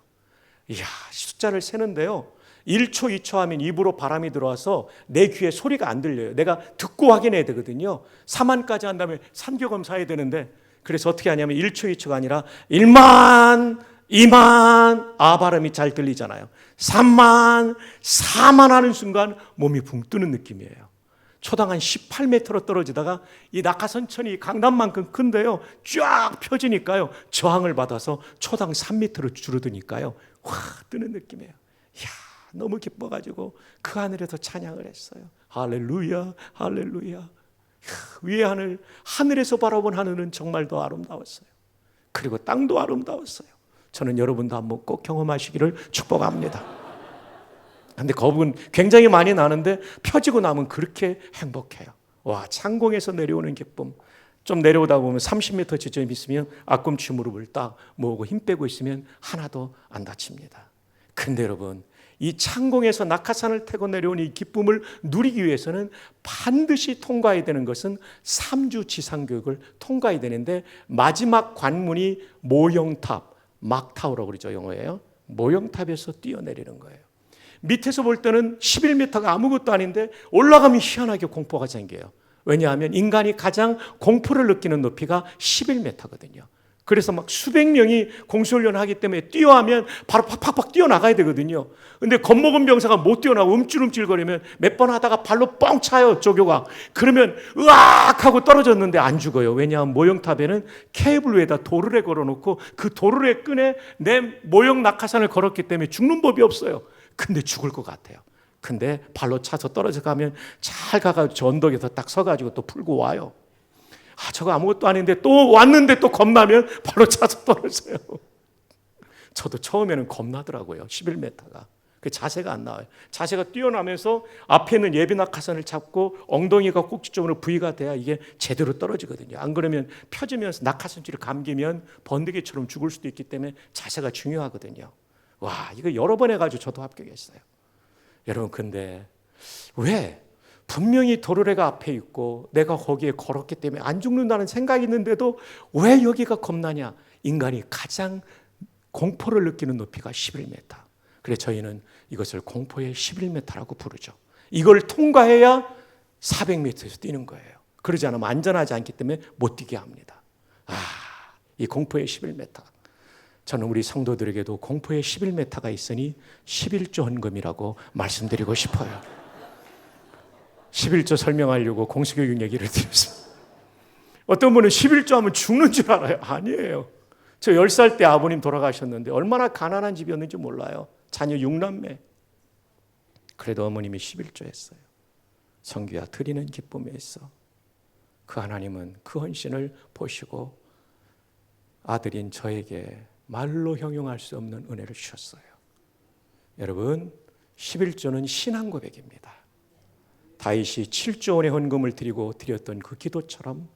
이야, 숫자를 세는데요, 1초, 2초 하면 입으로 바람이 들어와서 내 귀에 소리가 안 들려요. 내가 듣고 확인해야 되거든요. 3만까지 한 다음에 산교검사해야 되는데, 그래서 어떻게 하냐면 1초, 2초가 아니라 1만, 2만, 아 발음이 잘 들리잖아요. 3만, 4만 하는 순간 몸이 붕 뜨는 느낌이에요. 초당 한 18m로 떨어지다가 이 낙하선천이 강남만큼 큰데요, 쫙 펴지니까요, 저항을 받아서 초당 3m로 줄어드니까요, 확 뜨는 느낌이에요. 이야, 너무 기뻐가지고 그 하늘에서 찬양을 했어요. 할렐루야, 할렐루야. 위의 하늘, 하늘에서 바라본 하늘은 정말 더 아름다웠어요. 그리고 땅도 아름다웠어요. 저는 여러분도 한번 꼭 경험하시기를 축복합니다. 근데 겁은 굉장히 많이 나는데 펴지고 나면 그렇게 행복해요. 와, 창공에서 내려오는 기쁨. 좀 내려오다 보면 30m 지점이 있으면 앞꿈치 무릎을 딱 모으고 힘 빼고 있으면 하나도 안 다칩니다. 근데 여러분, 이 창공에서 낙하산을 타고 내려온 이 기쁨을 누리기 위해서는 반드시 통과해야 되는 것은 3주 지상교육을 통과해야 되는데, 마지막 관문이 모형탑, 막타워라고 그러죠, 영어예요. 모형탑에서 뛰어내리는 거예요. 밑에서 볼 때는 11m가 아무것도 아닌데 올라가면 희한하게 공포가 생겨요. 왜냐하면 인간이 가장 공포를 느끼는 높이가 11m거든요. 그래서 막 수백 명이 공수훈련을 하기 때문에 뛰어하면 바로 팍팍팍 뛰어나가야 되거든요. 근데 겁먹은 병사가 못 뛰어나고 움찔움찔거리면 몇 번 하다가 발로 뻥 차요, 조교가. 그러면 으악 하고 떨어졌는데 안 죽어요. 왜냐하면 모형탑에는 케이블 위에다 도르래 걸어놓고 그 도르래 끈에 내 모형 낙하산을 걸었기 때문에 죽는 법이 없어요. 근데 죽을 것 같아요. 근데 발로 차서 떨어져 가면 잘 가가지고 저 언덕에서 딱 서가지고 또 풀고 와요. 아, 저거 아무것도 아닌데 또 왔는데 또 겁나면 발로 차서 떨어져요. 저도 처음에는 겁나더라고요. 11m가. 그 자세가 안 나와요. 자세가 뛰어나면서 앞에 있는 예비 낙하산을 잡고 엉덩이가 꼭지 쪽으로 V가 돼야 이게 제대로 떨어지거든요. 안 그러면 펴지면서 낙하산줄이 감기면 번데기처럼 죽을 수도 있기 때문에 자세가 중요하거든요. 와, 이거 여러 번 해가지고 저도 합격했어요. 여러분, 근데 왜 분명히 도르래가 앞에 있고 내가 거기에 걸었기 때문에 안 죽는다는 생각이 있는데도 왜 여기가 겁나냐? 인간이 가장 공포를 느끼는 높이가 11m. 그래서 저희는 이것을 공포의 11m라고 부르죠. 이걸 통과해야 400m에서 뛰는 거예요. 그러지 않으면 안전하지 않기 때문에 못 뛰게 합니다. 이 공포의 11m. 저는 우리 성도들에게도 공포의 11m가 있으니 11조 헌금이라고 말씀드리고 싶어요. 11조 설명하려고 공수교육 얘기를 드렸습니다. 어떤 분은 11조 하면 죽는 줄 알아요. 아니에요. 저 10살 때 아버님 돌아가셨는데 얼마나 가난한 집이었는지 몰라요. 자녀 6남매. 그래도 어머님이 11조 했어요. 성규야, 드리는 기쁨에 있어. 그 하나님은 그 헌신을 보시고 아들인 저에게 말로 형용할 수 없는 은혜를 주셨어요. 여러분, 11조는 신앙 고백입니다. 다윗이 7조 원의 헌금을 드렸던 그 기도처럼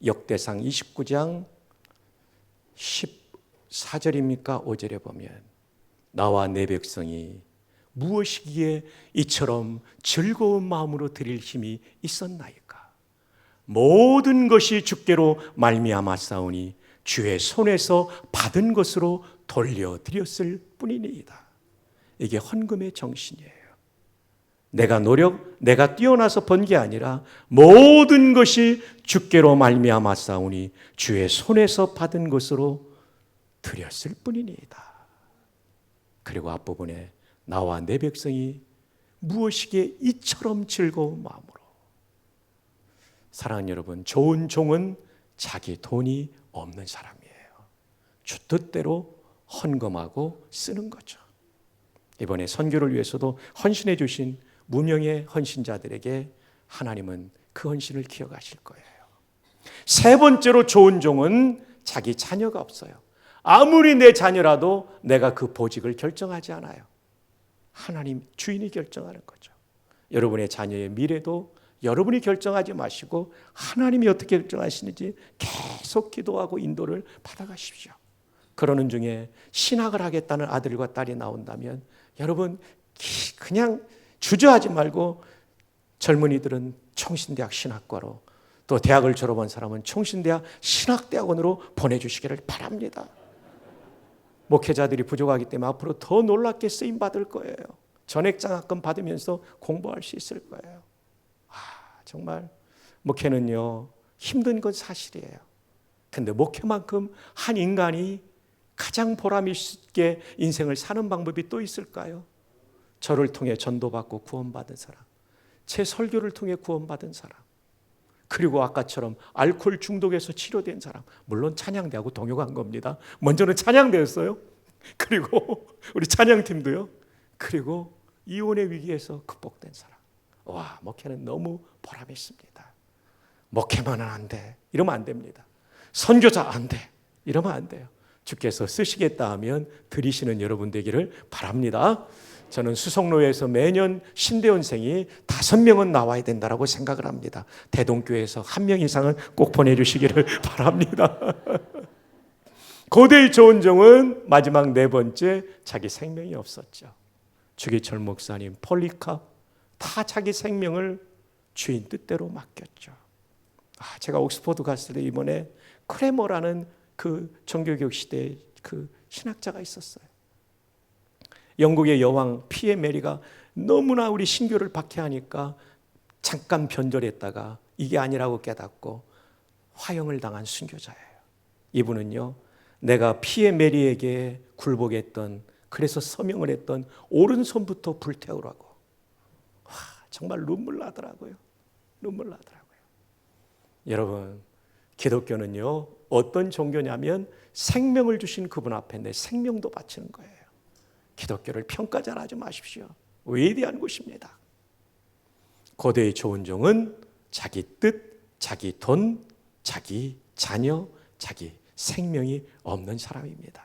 역대상 29장 14절입니까? 5절에 보면 나와 내 백성이 무엇이기에 이처럼 즐거운 마음으로 드릴 힘이 있었나이까? 모든 것이 주께로 말미암았사오니 주의 손에서 받은 것으로 돌려드렸을 뿐이니이다. 이게 헌금의 정신이에요. 내가 뛰어나서 번 게 아니라 모든 것이 주께로 말미암았사오니 주의 손에서 받은 것으로 드렸을 뿐이니이다. 그리고 앞부분에 나와 내 백성이 무엇이기에 이처럼 즐거운 마음으로. 사랑하는 여러분, 좋은 종은 자기 돈이 없는 사람이에요. 주 뜻대로 헌금하고 쓰는 거죠. 이번에 선교를 위해서도 헌신해 주신 무명의 헌신자들에게 하나님은 그 헌신을 기억하실 거예요. 세 번째로 좋은 종은 자기 자녀가 없어요. 아무리 내 자녀라도 내가 그 보직을 결정하지 않아요. 하나님 주인이 결정하는 거죠. 여러분의 자녀의 미래도 여러분이 결정하지 마시고 하나님이 어떻게 결정하시는지 계속 기도하고 인도를 받아가십시오. 그러는 중에 신학을 하겠다는 아들과 딸이 나온다면 여러분 그냥 주저하지 말고 젊은이들은 총신대학 신학과로 또 대학을 졸업한 사람은 총신대학 신학대학원으로 보내주시기를 바랍니다. 목회자들이 부족하기 때문에 앞으로 더 놀랍게 쓰임받을 거예요. 전액장학금 받으면서 공부할 수 있을 거예요. 정말 목회는요 힘든 건 사실이에요. 근데 목회만큼 한 인간이 가장 보람 있게 인생을 사는 방법이 또 있을까요? 저를 통해 전도받고 구원받은 사람, 제 설교를 통해 구원받은 사람, 그리고 아까처럼 알코올 중독에서 치료된 사람, 물론 찬양대하고 동요한 겁니다. 먼저는 찬양대였어요. 그리고 우리 찬양팀도요. 그리고 이혼의 위기에서 극복된 사람. 와, 목회는 너무 보람 있습니다. 목회만은 안 돼, 이러면 안 됩니다. 선교자 안 돼, 이러면 안 돼요. 주께서 쓰시겠다 하면 드리시는 여러분 되기를 바랍니다. 저는 수성로에서 매년 신대원생이 5명은 나와야 된다고 생각을 합니다. 대동교회에서 1명 이상은 꼭 보내주시기를 바랍니다. 고대의 좋은 종은 마지막 네 번째, 자기 생명이 없었죠. 주기철 목사님, 폴리캅 다 자기 생명을 주인 뜻대로 맡겼죠. 제가 옥스퍼드 갔을 때 이번에 크레머라는 그 종교개혁 시대의 그 신학자가 있었어요. 영국의 여왕 피에 메리가 너무나 우리 신교를 박해하니까 잠깐 변절했다가 이게 아니라고 깨닫고 화형을 당한 순교자예요. 이분은요, 내가 피에 메리에게 굴복했던, 그래서 서명을 했던 오른손부터 불태우라고. 정말 눈물 나더라고요. 눈물 나더라고요. 여러분, 기독교는요 어떤 종교냐면 생명을 주신 그분 앞에 내 생명도 바치는 거예요. 기독교를 평가 잘 하지 마십시오. 위대한 곳입니다. 고대의 좋은 종은 자기 뜻, 자기 돈, 자기 자녀, 자기 생명이 없는 사람입니다.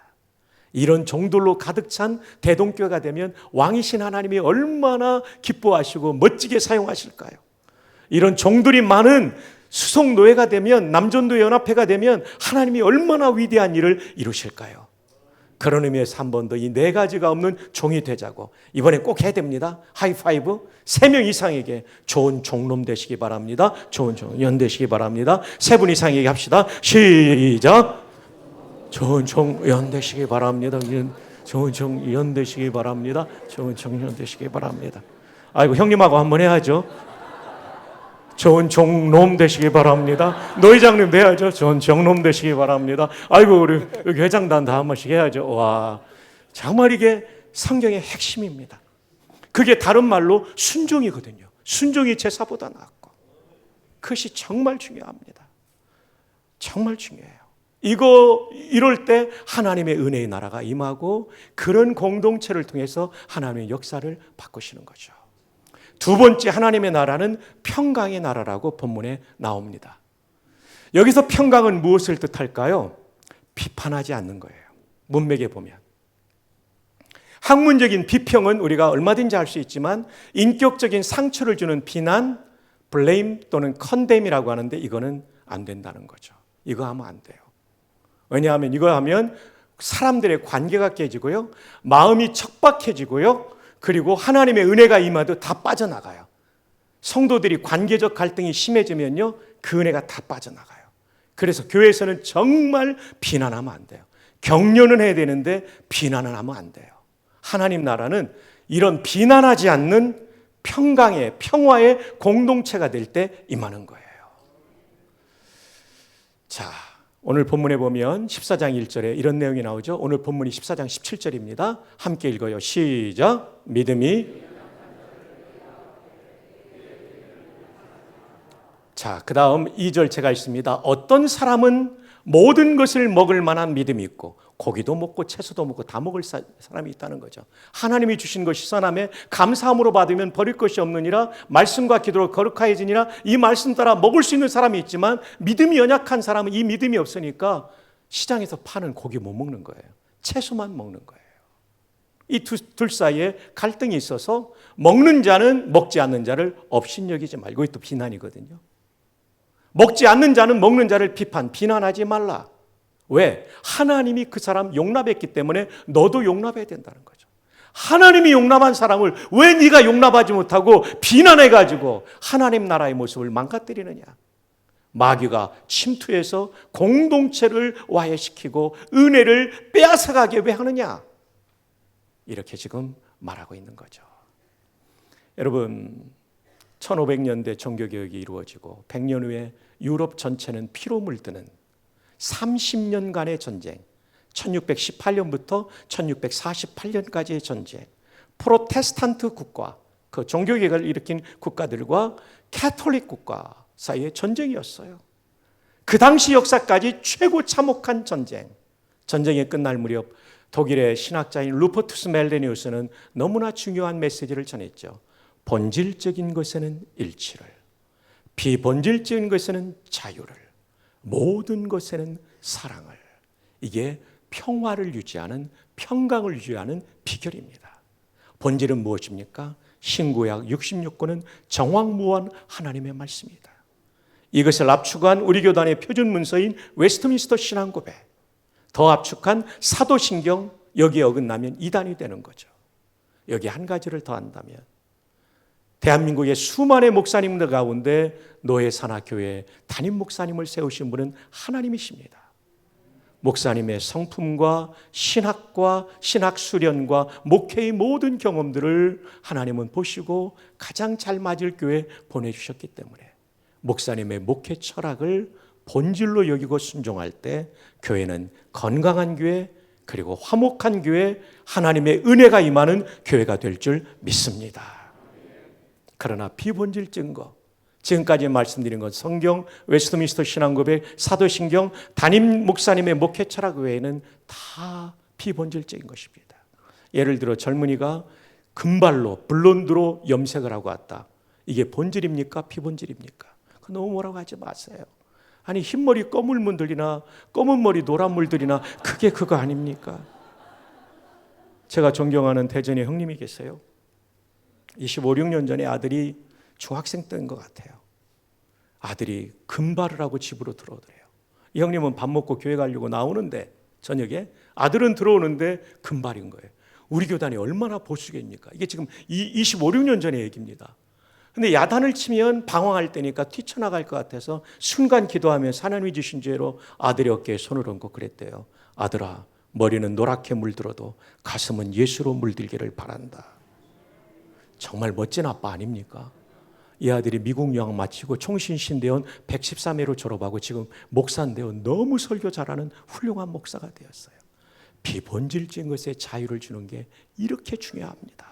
이런 종들로 가득 찬 대동교회가 되면 왕이신 하나님이 얼마나 기뻐하시고 멋지게 사용하실까요? 이런 종들이 많은 수송노예가 되면, 남전도 연합회가 되면 하나님이 얼마나 위대한 일을 이루실까요? 그런 의미에서 한 번 더 이 네 가지가 없는 종이 되자고 이번에 꼭 해야 됩니다. 하이파이브. 3명 이상에게 좋은 종놈 되시기 바랍니다. 좋은 종연 되시기 바랍니다. 3분 이상에게 합시다. 시작. 좋은 종연 되시기 바랍니다. 좋은 종연 되시기 바랍니다. 좋은 종연 되시기 바랍니다. 아이고, 형님하고 한번 해야죠. 좋은 종놈 되시기 바랍니다. 노회장님 해야죠. 좋은 종놈 되시기 바랍니다. 아이고, 우리 여기 회장단 다 한 번씩 해야죠. 와, 정말 이게 성경의 핵심입니다. 그게 다른 말로 순종이거든요. 순종이 제사보다 낫고. 그것이 정말 중요합니다. 정말 중요해요. 이럴 때 하나님의 은혜의 나라가 임하고 그런 공동체를 통해서 하나님의 역사를 바꾸시는 거죠. 두 번째, 하나님의 나라는 평강의 나라라고 본문에 나옵니다. 여기서 평강은 무엇을 뜻할까요? 비판하지 않는 거예요. 문맥에 보면 학문적인 비평은 우리가 얼마든지 할 수 있지만 인격적인 상처를 주는 비난, 블레임 또는 컨뎀이라고 하는데 이거는 안 된다는 거죠. 이거 하면 안 돼요. 왜냐하면 이거 하면 사람들의 관계가 깨지고요, 마음이 척박해지고요, 그리고 하나님의 은혜가 임하도 다 빠져나가요. 성도들이 관계적 갈등이 심해지면요, 그 은혜가 다 빠져나가요. 그래서 교회에서는 정말 비난하면 안 돼요. 격려는 해야 되는데 비난은 하면 안 돼요. 하나님 나라는 이런 비난하지 않는 평강의, 평화의 공동체가 될 때 임하는 거예요. 자, 오늘 본문에 보면 14장 1절에 이런 내용이 나오죠. 오늘 본문이 14장 17절입니다. 함께 읽어요. 시작. 믿음이. 자, 그 다음 2절 제가 있습니다. 어떤 사람은 모든 것을 먹을 만한 믿음이 있고 고기도 먹고 채소도 먹고 다 먹을 사람이 있다는 거죠. 하나님이 주신 것이 선함에 감사함으로 받으면 버릴 것이 없느니라. 말씀과 기도로 거룩하여지니라. 이 말씀 따라 먹을 수 있는 사람이 있지만 믿음이 연약한 사람은 이 믿음이 없으니까 시장에서 파는 고기 못 먹는 거예요. 채소만 먹는 거예요. 이 둘 사이에 갈등이 있어서 먹는 자는 먹지 않는 자를 업신여기지 말고, 이것도 비난이거든요. 먹지 않는 자는 먹는 자를 비난하지 말라. 왜? 하나님이 그 사람 용납했기 때문에 너도 용납해야 된다는 거죠. 하나님이 용납한 사람을 왜 네가 용납하지 못하고 비난해가지고 하나님 나라의 모습을 망가뜨리느냐. 마귀가 침투해서 공동체를 와해시키고 은혜를 빼앗아가게 왜 하느냐. 이렇게 지금 말하고 있는 거죠. 여러분, 1500년대 종교개혁이 이루어지고 100년 후에 유럽 전체는 피로 물드는 30년간의 전쟁, 1618년부터 1648년까지의 전쟁, 프로테스탄트 국가, 그 종교개혁을 일으킨 국가들과 캐톨릭 국가 사이의 전쟁이었어요. 그 당시 역사까지 최고 참혹한 전쟁. 전쟁이 끝날 무렵 독일의 신학자인 루퍼투스 멜레니우스는 너무나 중요한 메시지를 전했죠. 본질적인 것에는 일치를, 비본질적인 것에는 자유를, 모든 것에는 사랑을. 이게 평화를 유지하는, 평강을 유지하는 비결입니다. 본질은 무엇입니까? 신구약 66권은 정확무한 하나님의 말씀이다. 이것을 압축한 우리 교단의 표준 문서인 웨스트민스터 신앙고백, 더 압축한 사도신경, 여기에 어긋나면 이단이 되는 거죠. 여기 한 가지를 더 한다면 대한민국의 수많은 목사님들 가운데 노예산하교회 담임 목사님을 세우신 분은 하나님이십니다. 목사님의 성품과 신학과 신학 수련과 목회의 모든 경험들을 하나님은 보시고 가장 잘 맞을 교회에 보내주셨기 때문에 목사님의 목회 철학을 본질로 여기고 순종할 때 교회는 건강한 교회, 그리고 화목한 교회, 하나님의 은혜가 임하는 교회가 될 줄 믿습니다. 그러나 비본질적인 것, 지금까지 말씀드린 것, 성경, 웨스트민스터 신앙고백, 사도신경, 담임 목사님의 목회 철학 외에는 다 비본질적인 것입니다. 예를 들어 젊은이가 금발로 블론드로 염색을 하고 왔다. 이게 본질입니까? 비본질입니까? 너무 뭐라고 하지 마세요. 아니 흰머리 검은 물들이나 검은 머리 노란 물들이나 그게 그거 아닙니까? 제가 존경하는 대전의 형님이 계세요. 25, 6년 전에 아들이 중학생 때인 것 같아요. 아들이 금발을 하고 집으로 들어오더래요. 이 형님은 밥 먹고 교회 가려고 나오는데 저녁에 아들은 들어오는데 금발인 거예요. 우리 교단이 얼마나 보수겠습니까? 이게 지금 25, 6년 전의 얘기입니다. 근데 야단을 치면 방황할 때니까 뛰쳐나갈 것 같아서 순간 기도하면서 하나님이 주신 죄로 아들의 어깨에 손을 얹고 그랬대요. 아들아, 머리는 노랗게 물들어도 가슴은 예수로 물들기를 바란다. 정말 멋진 아빠 아닙니까? 이 아들이 미국 유학 마치고 총신신대원 113회로 졸업하고 지금 목사인데요. 너무 설교 잘하는 훌륭한 목사가 되었어요. 비본질적인 것에 자유를 주는 게 이렇게 중요합니다.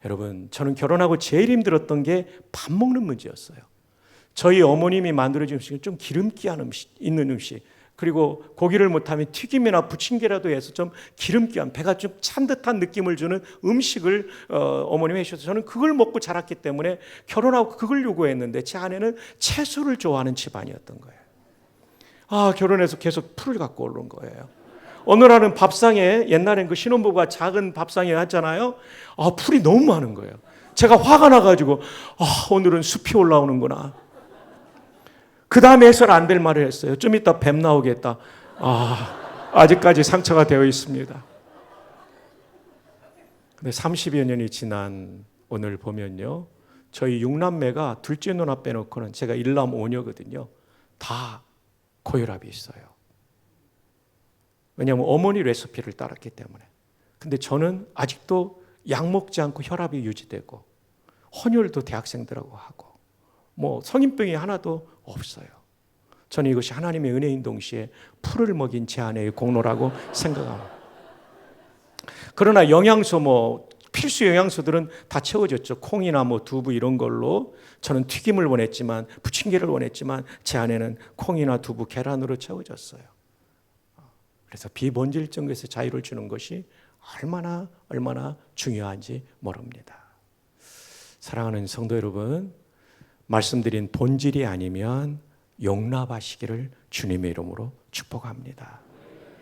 여러분, 저는 결혼하고 제일 힘들었던 게 밥 먹는 문제였어요. 저희 어머님이 만들어준 음식은 좀 기름기 있는 음식, 그리고 고기를 못하면 튀김이나 부침개라도 해서 좀 기름기한, 배가 좀 찬 듯한 느낌을 주는 음식을 어머님이 해주셔서 저는 그걸 먹고 자랐기 때문에 결혼하고 그걸 요구했는데 제 아내는 채소를 좋아하는 집안이었던 거예요. 결혼해서 계속 풀을 갖고 오는 거예요. 어느 날은 밥상에, 옛날엔 그 신혼부부가 작은 밥상에 했잖아요. 풀이 너무 많은 거예요. 제가 화가 나가지고 오늘은 숲이 올라오는구나. 그 다음에 해서는 안 될 말을 했어요. 좀 이따 뱀 나오겠다. 아직까지 상처가 되어 있습니다. 근데 30여 년이 지난 오늘 보면요, 저희 6남매가 둘째 누나 빼놓고는, 제가 1남 5녀거든요. 다 고혈압이 있어요. 왜냐하면 어머니 레시피를 따랐기 때문에. 근데 저는 아직도 약 먹지 않고 혈압이 유지되고 헌혈도 대학생들하고 하고 뭐 성인병이 하나도 없어요. 저는 이것이 하나님의 은혜인 동시에 풀을 먹인 제 아내의 공로라고 생각합니다. 그러나 영양소, 필수 영양소들은 다 채워졌죠. 콩이나 두부 이런 걸로. 저는 튀김을 원했지만, 부침개를 원했지만 제 아내는 콩이나 두부, 계란으로 채워졌어요. 그래서 비본질적인 것에 자유를 주는 것이 얼마나 중요한지 모릅니다. 사랑하는 성도 여러분, 말씀드린 본질이 아니면 용납하시기를 주님의 이름으로 축복합니다.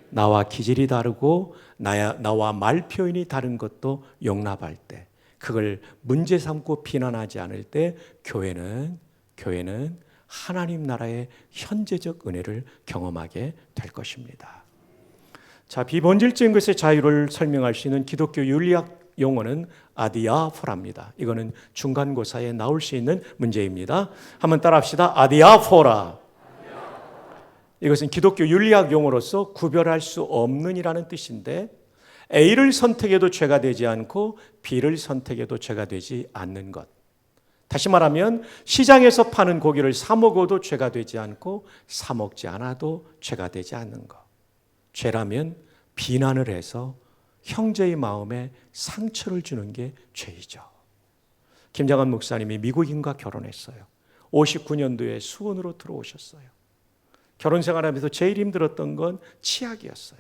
나와 기질이 다르고 나와 말 표현이 다른 것도 용납할 때, 그걸 문제 삼고 비난하지 않을 때 교회는 하나님 나라의 현재적 은혜를 경험하게 될 것입니다. 자, 비본질적인 것의 자유를 설명할 수 있는 기독교 윤리학 용어는 아디아포라입니다. 이거는 중간고사에 나올 수 있는 문제입니다. 한번 따라합시다. 아디아포라. 이것은 기독교 윤리학 용어로서 구별할 수 없는이라는 뜻인데, A를 선택해도 죄가 되지 않고 B를 선택해도 죄가 되지 않는 것. 다시 말하면 시장에서 파는 고기를 사 먹어도 죄가 되지 않고 사 먹지 않아도 죄가 되지 않는 것. 죄라면 비난을 해서 형제의 마음에 상처를 주는 게 죄이죠. 김장한 목사님이 미국인과 결혼했어요. 59년도에 수원으로 들어오셨어요. 결혼 생활하면서 제일 힘들었던 건 치약이었어요.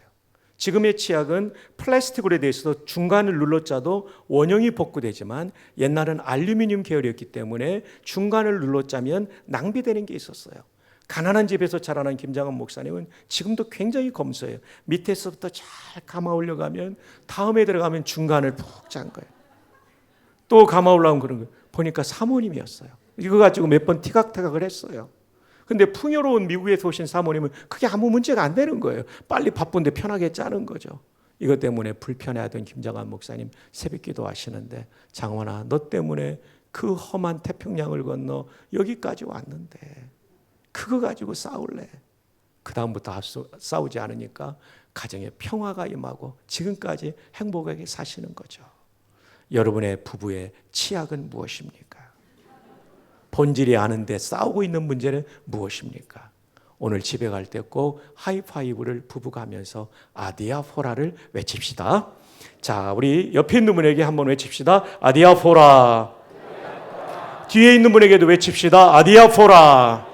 지금의 치약은 플라스틱으로 되어 있어서 중간을 눌러짜도 원형이 복구되지만 옛날은 알루미늄 계열이었기 때문에 중간을 눌러짜면 낭비되는 게 있었어요. 가난한 집에서 자라난 김장한 목사님은 지금도 굉장히 검소해요. 밑에서부터 잘 감아 올려가면 다음에 들어가면 중간을 푹 짠 거예요. 또 감아 올라오면 그런 거예요. 보니까 사모님이었어요. 이거 가지고 몇 번 티각태각을 했어요. 근데 풍요로운 미국에서 오신 사모님은 그게 아무 문제가 안 되는 거예요. 빨리 바쁜데 편하게 짜는 거죠. 이것 때문에 불편해하던 김장한 목사님 새벽 기도하시는데, 장원아, 너 때문에 그 험한 태평양을 건너 여기까지 왔는데 그거 가지고 싸울래? 그 다음부터 싸우지 않으니까 가정에 평화가 임하고 지금까지 행복하게 사시는 거죠. 여러분의 부부의 치약은 무엇입니까? 본질이 아는데 싸우고 있는 문제는 무엇입니까? 오늘 집에 갈 때 꼭 하이파이브를 부부가 하면서 아디아포라를 외칩시다. 자, 우리 옆에 있는 분에게 한번 외칩시다. 아디아포라. 뒤에 있는 분에게도 외칩시다. 아디아포라.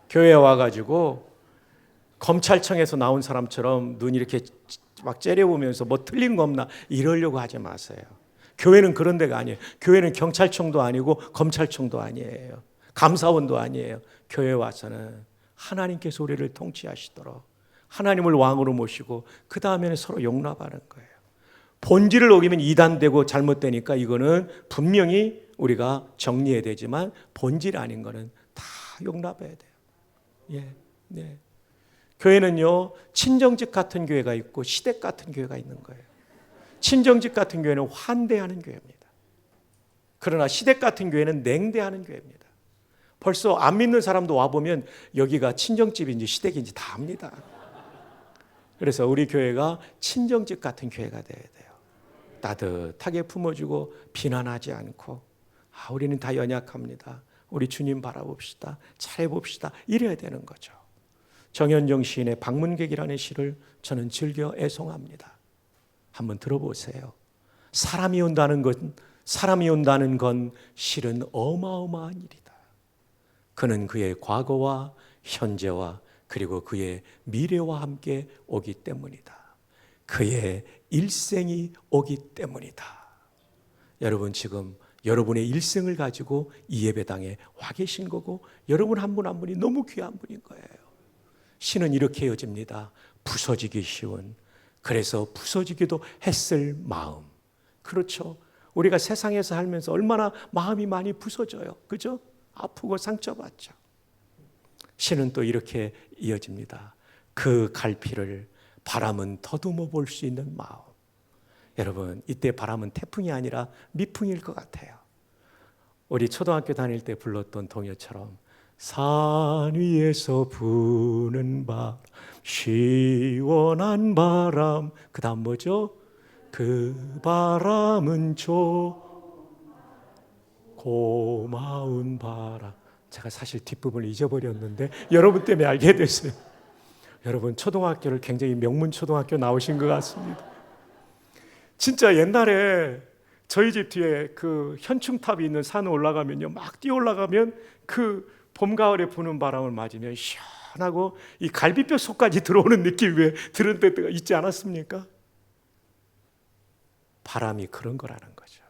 교회에 와가지고 검찰청에서 나온 사람처럼 눈 이렇게 막 째려보면서 뭐 틀린 거 없나 이러려고 하지 마세요. 교회는 그런 데가 아니에요. 교회는 경찰청도 아니고 검찰청도 아니에요. 감사원도 아니에요. 교회 와서는 하나님께서 우리를 통치하시도록 하나님을 왕으로 모시고 그 다음에는 서로 용납하는 거예요. 본질을 어기면 이단되고 잘못되니까 이거는 분명히 우리가 정리해야 되지만 본질 아닌 거는 다 용납해야 돼요. 예. 교회는요, 친정집 같은 교회가 있고 시댁 같은 교회가 있는 거예요. 친정집 같은 교회는 환대하는 교회입니다. 그러나 시댁 같은 교회는 냉대하는 교회입니다. 벌써 안 믿는 사람도 와보면 여기가 친정집인지 시댁인지 다 압니다. 그래서 우리 교회가 친정집 같은 교회가 돼야 돼요. 따뜻하게 품어주고 비난하지 않고, 우리는 다 연약합니다. 우리 주님 바라봅시다. 잘해봅시다. 이래야 되는 거죠. 정현정 시인의 방문객이라는 시를 저는 즐겨 애송합니다. 한번 들어보세요. 사람이 온다는 건 실은 어마어마한 일이다. 그는 그의 과거와 현재와 그리고 그의 미래와 함께 오기 때문이다. 그의 일생이 오기 때문이다. 여러분, 지금 여러분의 일생을 가지고 이 예배당에 와 계신 거고, 여러분 한 분 한 분이 너무 귀한 분인 거예요. 신은 이렇게 이어집니다. 부서지기 쉬운, 그래서 부서지기도 했을 마음. 그렇죠. 우리가 세상에서 살면서 얼마나 마음이 많이 부서져요. 그죠? 아프고 상처받죠. 신은 또 이렇게 이어집니다. 그 갈피를 바람은 더듬어 볼 수 있는 마음. 여러분, 이때 바람은 태풍이 아니라 미풍일 것 같아요. 우리 초등학교 다닐 때 불렀던 동요처럼 산 위에서 부는 바람, 시원한 바람. 그 다음 뭐죠? 그 바람은 고마운 바람. 제가 사실 뒷부분을 잊어버렸는데 여러분 때문에 알게 됐어요. 여러분, 초등학교를 굉장히 명문 초등학교 나오신 것 같습니다. 진짜 옛날에 저희 집 뒤에 그 현충탑이 있는 산에 올라가면요, 막 뛰어 올라가면 그 봄 가을에 부는 바람을 맞으면 시원하고 이 갈비뼈 속까지 들어오는 느낌이 왜 들은 때가 있지 않았습니까? 바람이 그런 거라는 거죠.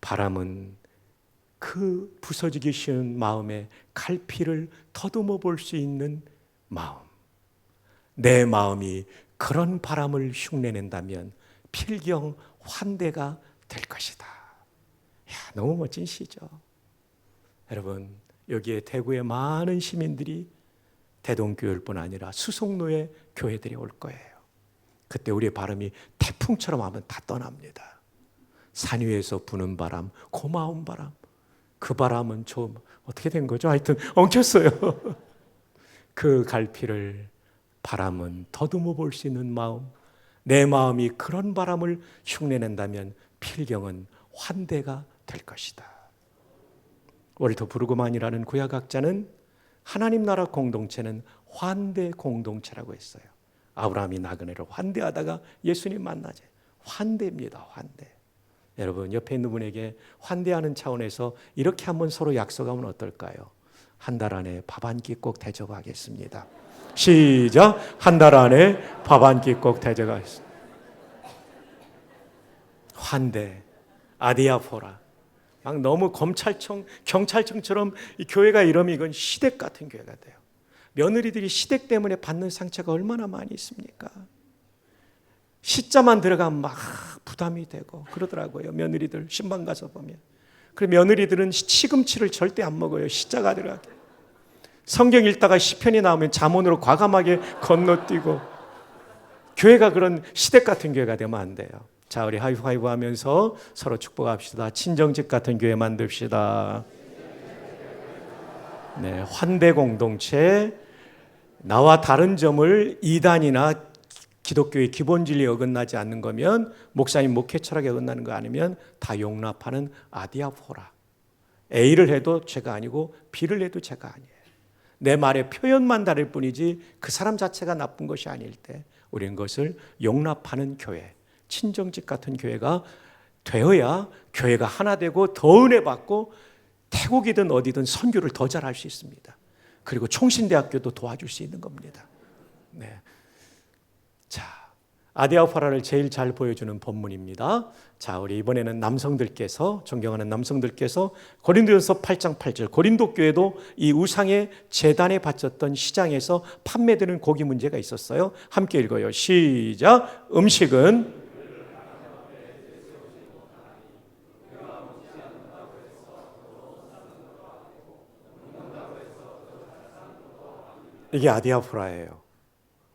바람은 그 부서지기 쉬운 마음의 갈피를 더듬어 볼 수 있는 마음. 내 마음이 그런 바람을 흉내낸다면 필경 환대가 될 것이다. 너무 멋진 시죠. 여러분, 여기에 대구의 많은 시민들이 대동교회일 뿐 아니라 수송로의 교회들이 올 거예요. 그때 우리의 바람이 태풍처럼 하면 다 떠납니다. 산 위에서 부는 바람, 고마운 바람. 그 바람은 좀 어떻게 된 거죠? 하여튼 엉켰어요. 그 갈피를 바람은 더듬어 볼 수 있는 마음, 내 마음이 그런 바람을 흉내낸다면 필경은 환대가 될 것이다. 월터 브루그만이라는 구약학자는 하나님 나라 공동체는 환대 공동체라고 했어요. 아브라함이 나그네를 환대하다가 예수님 만나자. 환대입니다. 환대. 여러분, 옆에 있는 분에게 환대하는 차원에서 이렇게 한번 서로 약속하면 어떨까요? 한 달 안에 밥 한 끼 꼭 대접하겠습니다. 시작. 한 달 안에 밥 한 끼 꼭 대접하겠습니다. 환대, 아디아포라. 막 너무 검찰청, 경찰청처럼 이 교회가 이러면 이건 시댁 같은 교회가 돼요. 며느리들이 시댁 때문에 받는 상처가 얼마나 많이 있습니까? 시자만 들어가면 막 부담이 되고 그러더라고요. 며느리들 신방 가서 보면. 그리고 며느리들은 시금치를 절대 안 먹어요. 시자가 들어가게. 성경 읽다가 시편이 나오면 잠언으로 과감하게 건너뛰고. 교회가 그런 시댁 같은 교회가 되면 안 돼요. 자, 우리 하이파이브 하면서 서로 축복합시다. 친정집 같은 교회 만듭시다. 네, 환대 공동체. 나와 다른 점을 이단이나 기독교의 기본 진리에 어긋나지 않는 거면, 목사님 목회 철학에 어긋나는 거 아니면 다 용납하는 아디아포라. A를 해도 죄가 아니고 B를 해도 죄가 아니에요. 내 말의 표현만 다를 뿐이지 그 사람 자체가 나쁜 것이 아닐 때 우리는 그것을 용납하는 교회, 친정집 같은 교회가 되어야 교회가 하나 되고 더 은혜 받고 태국이든 어디든 선교를 더 잘할 수 있습니다. 그리고 총신대학교도 도와줄 수 있는 겁니다. 네. 자, 아디아포라를 제일 잘 보여주는 본문입니다. 자, 우리 이번에는 남성들께서, 존경하는 남성들께서 고린도전서 8장 8절, 고린도 교회도 이 우상의 제단에 바쳤던 시장에서 판매되는 고기 문제가 있었어요. 함께 읽어요. 시작. 음식은 이게 아디아포라예요.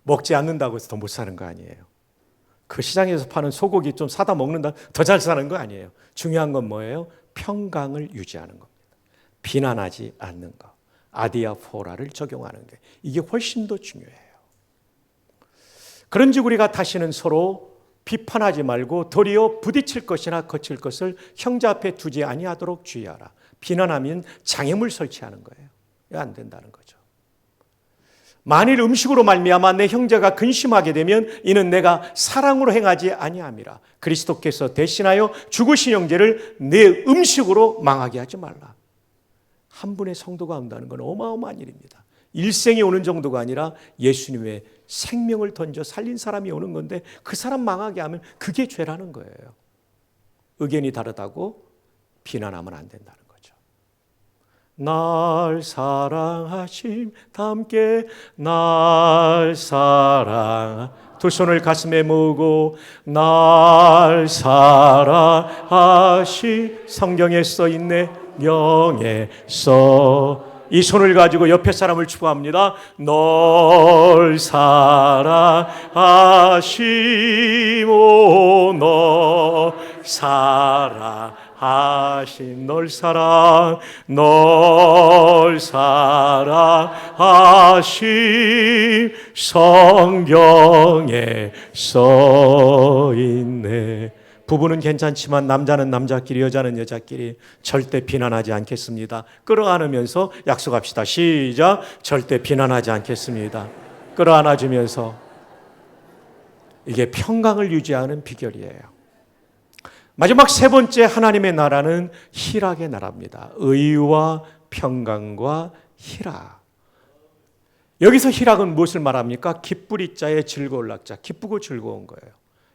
먹지 않는다고 해서 더 못 사는 거 아니에요. 그 시장에서 파는 소고기 좀 사다 먹는다 더 잘 사는 거 아니에요. 중요한 건 뭐예요? 평강을 유지하는 겁니다. 비난하지 않는 거. 아디아포라를 적용하는 게 이게 훨씬 더 중요해요. 그런즉 우리가 다시는 서로 비판하지 말고 도리어 부딪힐 것이나 거칠 것을 형제 앞에 두지 아니하도록 주의하라. 비난하면 장애물 설치하는 거예요. 이거 안 된다는 거죠. 만일 음식으로 말미암아 내 형제가 근심하게 되면 이는 내가 사랑으로 행하지 아니함이라. 그리스도께서 대신하여 죽으신 형제를 내 음식으로 망하게 하지 말라. 한 분의 성도가 온다는 건 어마어마한 일입니다. 일생이 오는 정도가 아니라 예수님의 생명을 던져 살린 사람이 오는 건데 그 사람 망하게 하면 그게 죄라는 거예요. 의견이 다르다고 비난하면 안 된다는 거예요. 날 사랑하심 함께 날 사랑 두 손을 가슴에 모으고 날 사랑하심 성경에 써있네 명에 써 이 손을 가지고 옆에 사람을 축복합니다. 널 사랑하심 오 널 사랑하심 널 사랑하심 성경에 써있네. 부부는 괜찮지만 남자는 남자끼리 여자는 여자끼리 절대 비난하지 않겠습니다. 끌어안으면서 약속합시다. 시작. 절대 비난하지 않겠습니다. 끌어안아주면서. 이게 평강을 유지하는 비결이에요. 마지막 세 번째 하나님의 나라는 희락의 나라입니다. 의와 평강과 희락. 여기서 희락은 무엇을 말합니까? 기쁘리 자의 즐거울 낙자, 기쁘고 즐거운 거예요.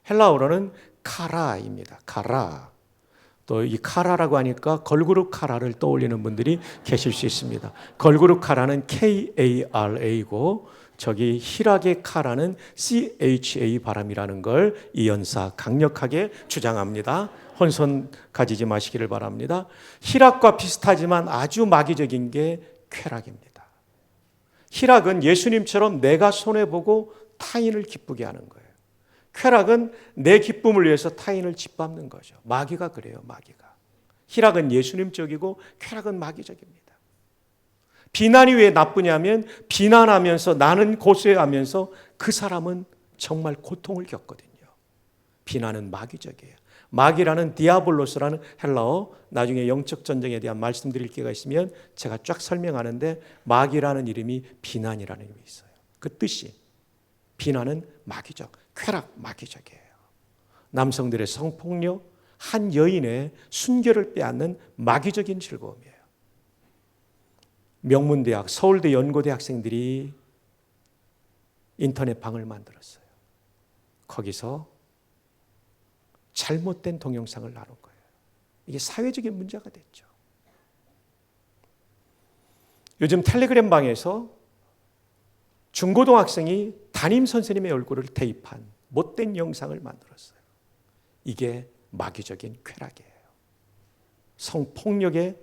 헬라어로는 카라입니다. 카라. 또 이 카라라고 하니까 걸그룹 카라를 떠올리는 분들이 계실 수 있습니다. 걸그룹 카라는 KARA고 저기 희락의 카라는 CHA 바람이라는 걸 이 연사 강력하게 주장합니다. 혼선 가지지 마시기를 바랍니다. 희락과 비슷하지만 아주 마귀적인 게 쾌락입니다. 희락은 예수님처럼 내가 손해보고 타인을 기쁘게 하는 거예요. 쾌락은 내 기쁨을 위해서 타인을 짓밟는 거죠. 마귀가 그래요. 마귀가. 희락은 예수님적이고 쾌락은 마귀적입니다. 비난이 왜 나쁘냐면 비난하면서 나는 고소해하면서 그 사람은 정말 고통을 겪거든요. 비난은 마귀적이에요. 마귀라는 디아블로스라는 헬라어, 나중에 영적 전쟁에 대한 말씀드릴 기회가 있으면 제가 쫙 설명하는데 마귀라는 이름이 비난이라는 의미 있어요. 그 뜻이 비난은 마귀적, 쾌락 마귀적이에요. 남성들의 성폭력, 한 여인의 순결을 빼앗는 마귀적인 즐거움이에요. 명문대학, 서울대 연고대 학생들이 인터넷 방을 만들었어요. 거기서 잘못된 동영상을 나눈 거예요. 이게 사회적인 문제가 됐죠. 요즘 텔레그램 방에서 중고등학생이 담임 선생님의 얼굴을 대입한 못된 영상을 만들었어요. 이게 마귀적인 쾌락이에요. 성폭력의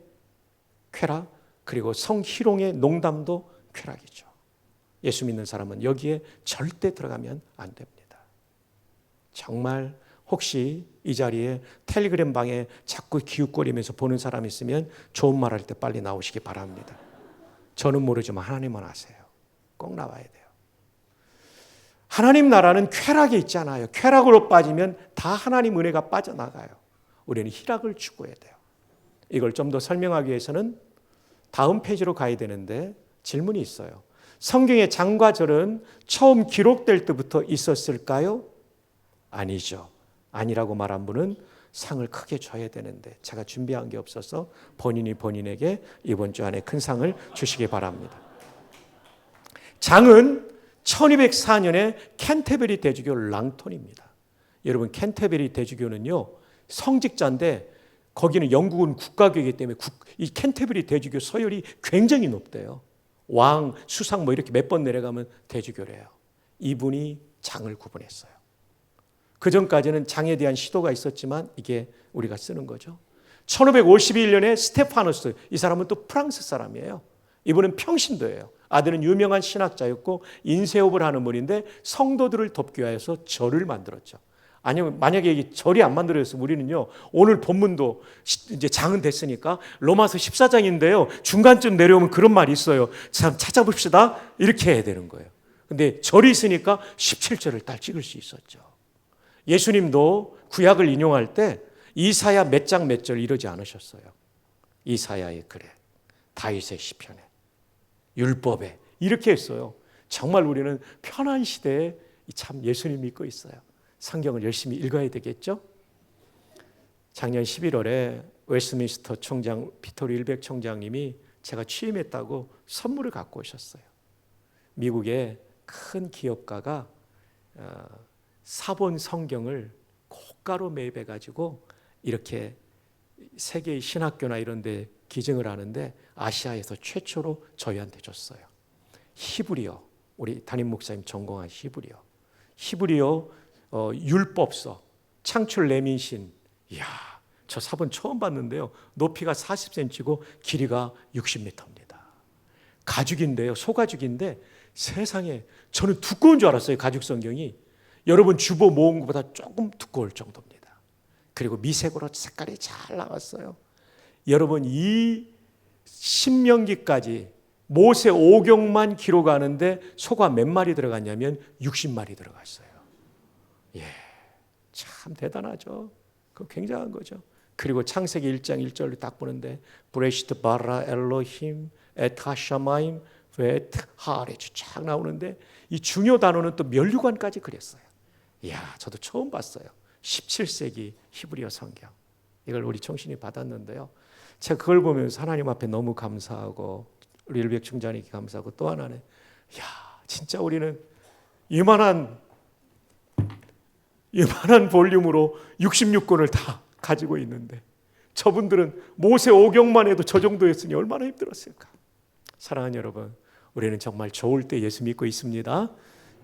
쾌락, 그리고 성희롱의 농담도 쾌락이죠. 예수 믿는 사람은 여기에 절대 들어가면 안 됩니다. 정말 혹시 이 자리에 텔레그램 방에 자꾸 기웃거리면서 보는 사람 있으면 좋은 말 할 때 빨리 나오시기 바랍니다. 저는 모르지만 하나님은 아세요. 꼭 나와야 돼요. 하나님 나라는 쾌락이 있잖아요. 쾌락으로 빠지면 다 하나님 은혜가 빠져나가요. 우리는 희락을 추구해야 돼요. 이걸 좀 더 설명하기 위해서는 다음 페이지로 가야 되는데 질문이 있어요. 성경의 장과 절은 처음 기록될 때부터 있었을까요? 아니죠. 아니라고 말한 분은 상을 크게 줘야 되는데 제가 준비한 게 없어서 본인이 본인에게 이번 주 안에 큰 상을 주시기 바랍니다. 장은 1204년에 캔터베리 대주교 랑톤입니다. 여러분 캔터베리 대주교는요 성직자인데 거기는 영국은 국가교이기 때문에 이 캔터베리 대주교 서열이 굉장히 높대요. 왕, 수상 뭐 이렇게 몇 번 내려가면 대주교래요. 이분이 장을 구분했어요. 그 전까지는 장에 대한 시도가 있었지만 이게 우리가 쓰는 거죠. 1551년에 스테파노스, 이 사람은 또 프랑스 사람이에요. 이분은 평신도예요. 아들은 유명한 신학자였고 인쇄업을 하는 분인데 성도들을 돕기 위해서 절을 만들었죠. 아니면 만약에 이게 절이 안 만들어졌으면 우리는요 오늘 본문도 이제 장은 됐으니까 로마서 14장인데요 중간쯤 내려오면 그런 말이 있어요. 참 찾아봅시다 이렇게 해야 되는 거예요. 근데 절이 있으니까 17절을 딱 찍을 수 있었죠. 예수님도 구약을 인용할 때 이사야 몇 장 몇 절 이러지 않으셨어요. 이사야의 글에, 다윗의 시편에, 율법에 이렇게 했어요. 정말 우리는 편한 시대에 참 예수님 믿고 있어요. 성경을 열심히 읽어야 되겠죠? 작년 11월에 웨스트민스터 총장 피터 릴백 총장님이 제가 취임했다고 선물을 갖고 오셨어요. 미국의 큰 기업가가 사본 성경을 고가로 매입해가지고 이렇게 세계의 신학교나 이런 데 기증을 하는데 아시아에서 최초로 저희한테 줬어요. 히브리어, 우리 담임 목사님 전공한 히브리어 율법서, 창출 레민신. 이야, 저 사본 처음 봤는데요. 높이가 40cm고 길이가 60m입니다. 가죽인데요. 소가죽인데 세상에 저는 두꺼운 줄 알았어요. 가죽 성경이. 여러분 주보 모은 것보다 조금 두꺼울 정도입니다. 그리고 미색으로 색깔이 잘 나왔어요. 여러분 이 신명기까지 모세 오경만 기록하는데 소가 몇 마리 들어갔냐면 60마리 들어갔어요. 예, 참 대단하죠. 그거 굉장한 거죠. 그리고 창세기 1장 1절을 딱 보는데 브레시트 바라 엘로힘 에타샤마임 웨트 하레츠 쫙 나오는데 이 중요 단어는 또 면류관까지 그렸어요. 이야, 저도 처음 봤어요. 17세기 히브리어 성경. 이걸 우리 총신이 받았는데요. 제가 그걸 보면서 하나님 앞에 너무 감사하고 릴백 총장님께 감사하고 또 하나는 야, 진짜 우리는 이만한 볼륨으로 66권을 다 가지고 있는데 저분들은 모세 오경만 해도 저 정도였으니 얼마나 힘들었을까. 사랑하는 여러분, 우리는 정말 좋을 때 예수 믿고 있습니다.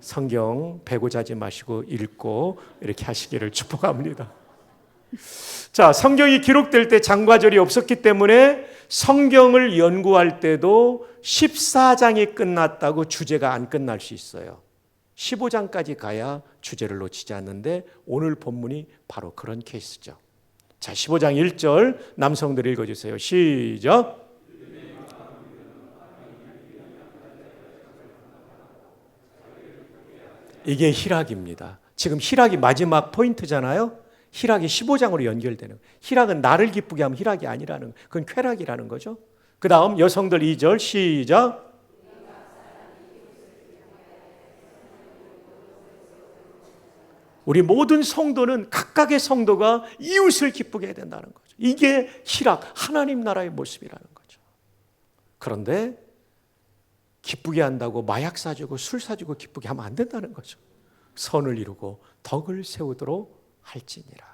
성경 베고 자지 마시고 읽고 이렇게 하시기를 축복합니다. 자, 성경이 기록될 때 장과절이 없었기 때문에 성경을 연구할 때도 14장이 끝났다고 주제가 안 끝날 수 있어요. 15장까지 가야 주제를 놓치지 않는데 오늘 본문이 바로 그런 케이스죠. 자, 15장 1절 남성들 읽어주세요. 시작. 이게 희락입니다. 지금 희락이 마지막 포인트잖아요. 희락이 15장으로 연결되는. 희락은 나를 기쁘게 하면 희락이 아니라는, 그건 쾌락이라는 거죠. 그 다음 여성들 2절 시작. 우리 모든 성도는 각각의 성도가 이웃을 기쁘게 해야 된다는 거죠. 이게 희락, 하나님 나라의 모습이라는 거죠. 그런데 기쁘게 한다고 마약 사주고 술 사주고 기쁘게 하면 안 된다는 거죠. 선을 이루고 덕을 세우도록 할지니라.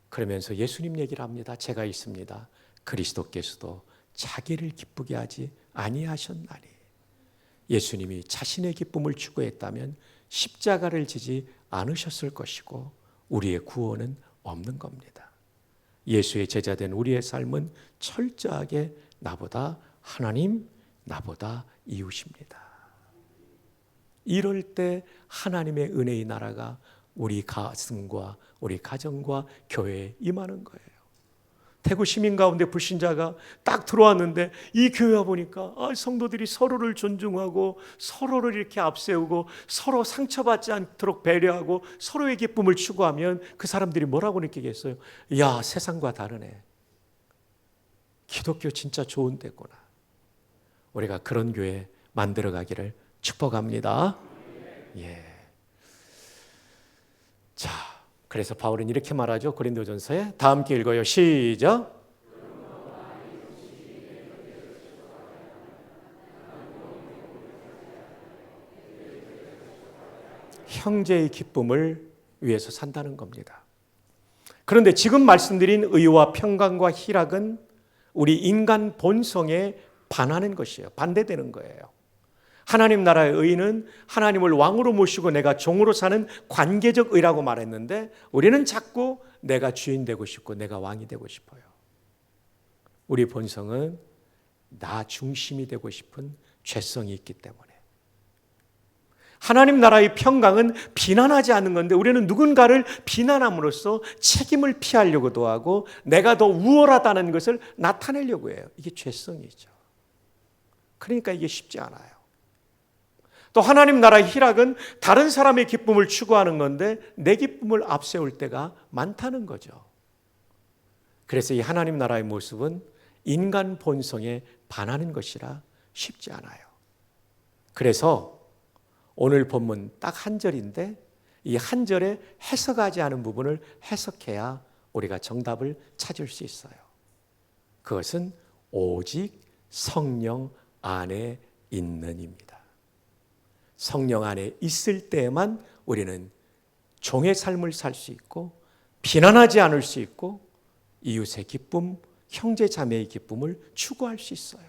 그러면서 예수님 얘기를 합니다. 제가 있습니다. 그리스도께서도 자기를 기쁘게 하지 아니하셨나니. 예수님이 자신의 기쁨을 추구했다면 십자가를 지지 않으셨을 것이고 우리의 구원은 없는 겁니다. 예수의 제자된 우리의 삶은 철저하게 나보다 하나님, 나보다 이웃입니다. 이럴 때 하나님의 은혜의 나라가 우리 가슴과 우리 가정과 교회에 임하는 거예요. 대구 시민 가운데 불신자가 딱 들어왔는데 이 교회 보니까 성도들이 서로를 존중하고 서로를 이렇게 앞세우고 서로 상처받지 않도록 배려하고 서로의 기쁨을 추구하면 그 사람들이 뭐라고 느끼겠어요? 야, 세상과 다르네. 기독교 진짜 좋은 데구나. 우리가 그런 교회 만들어가기를 축복합니다. 예. 자, 그래서 바울은 이렇게 말하죠. 고린도전서에 다 함께 읽어요. 시작. 형제의 기쁨을 위해서 산다는 겁니다. 그런데 지금 말씀드린 의와 평강과 희락은 우리 인간 본성에 반하는 것이에요. 반대되는 거예요. 하나님 나라의 의는 하나님을 왕으로 모시고 내가 종으로 사는 관계적 의라고 말했는데 우리는 자꾸 내가 주인 되고 싶고 내가 왕이 되고 싶어요. 우리 본성은 나 중심이 되고 싶은 죄성이 있기 때문에. 하나님 나라의 평강은 비난하지 않는 건데 우리는 누군가를 비난함으로써 책임을 피하려고도 하고 내가 더 우월하다는 것을 나타내려고 해요. 이게 죄성이죠. 그러니까 이게 쉽지 않아요. 또 하나님 나라의 희락은 다른 사람의 기쁨을 추구하는 건데 내 기쁨을 앞세울 때가 많다는 거죠. 그래서 이 하나님 나라의 모습은 인간 본성에 반하는 것이라 쉽지 않아요. 그래서 오늘 본문 딱 한 절인데 이 한 절에 해석하지 않은 부분을 해석해야 우리가 정답을 찾을 수 있어요. 그것은 오직 성령 안에 있는입니다. 성령 안에 있을 때에만 우리는 종의 삶을 살 수 있고 비난하지 않을 수 있고 이웃의 기쁨, 형제 자매의 기쁨을 추구할 수 있어요.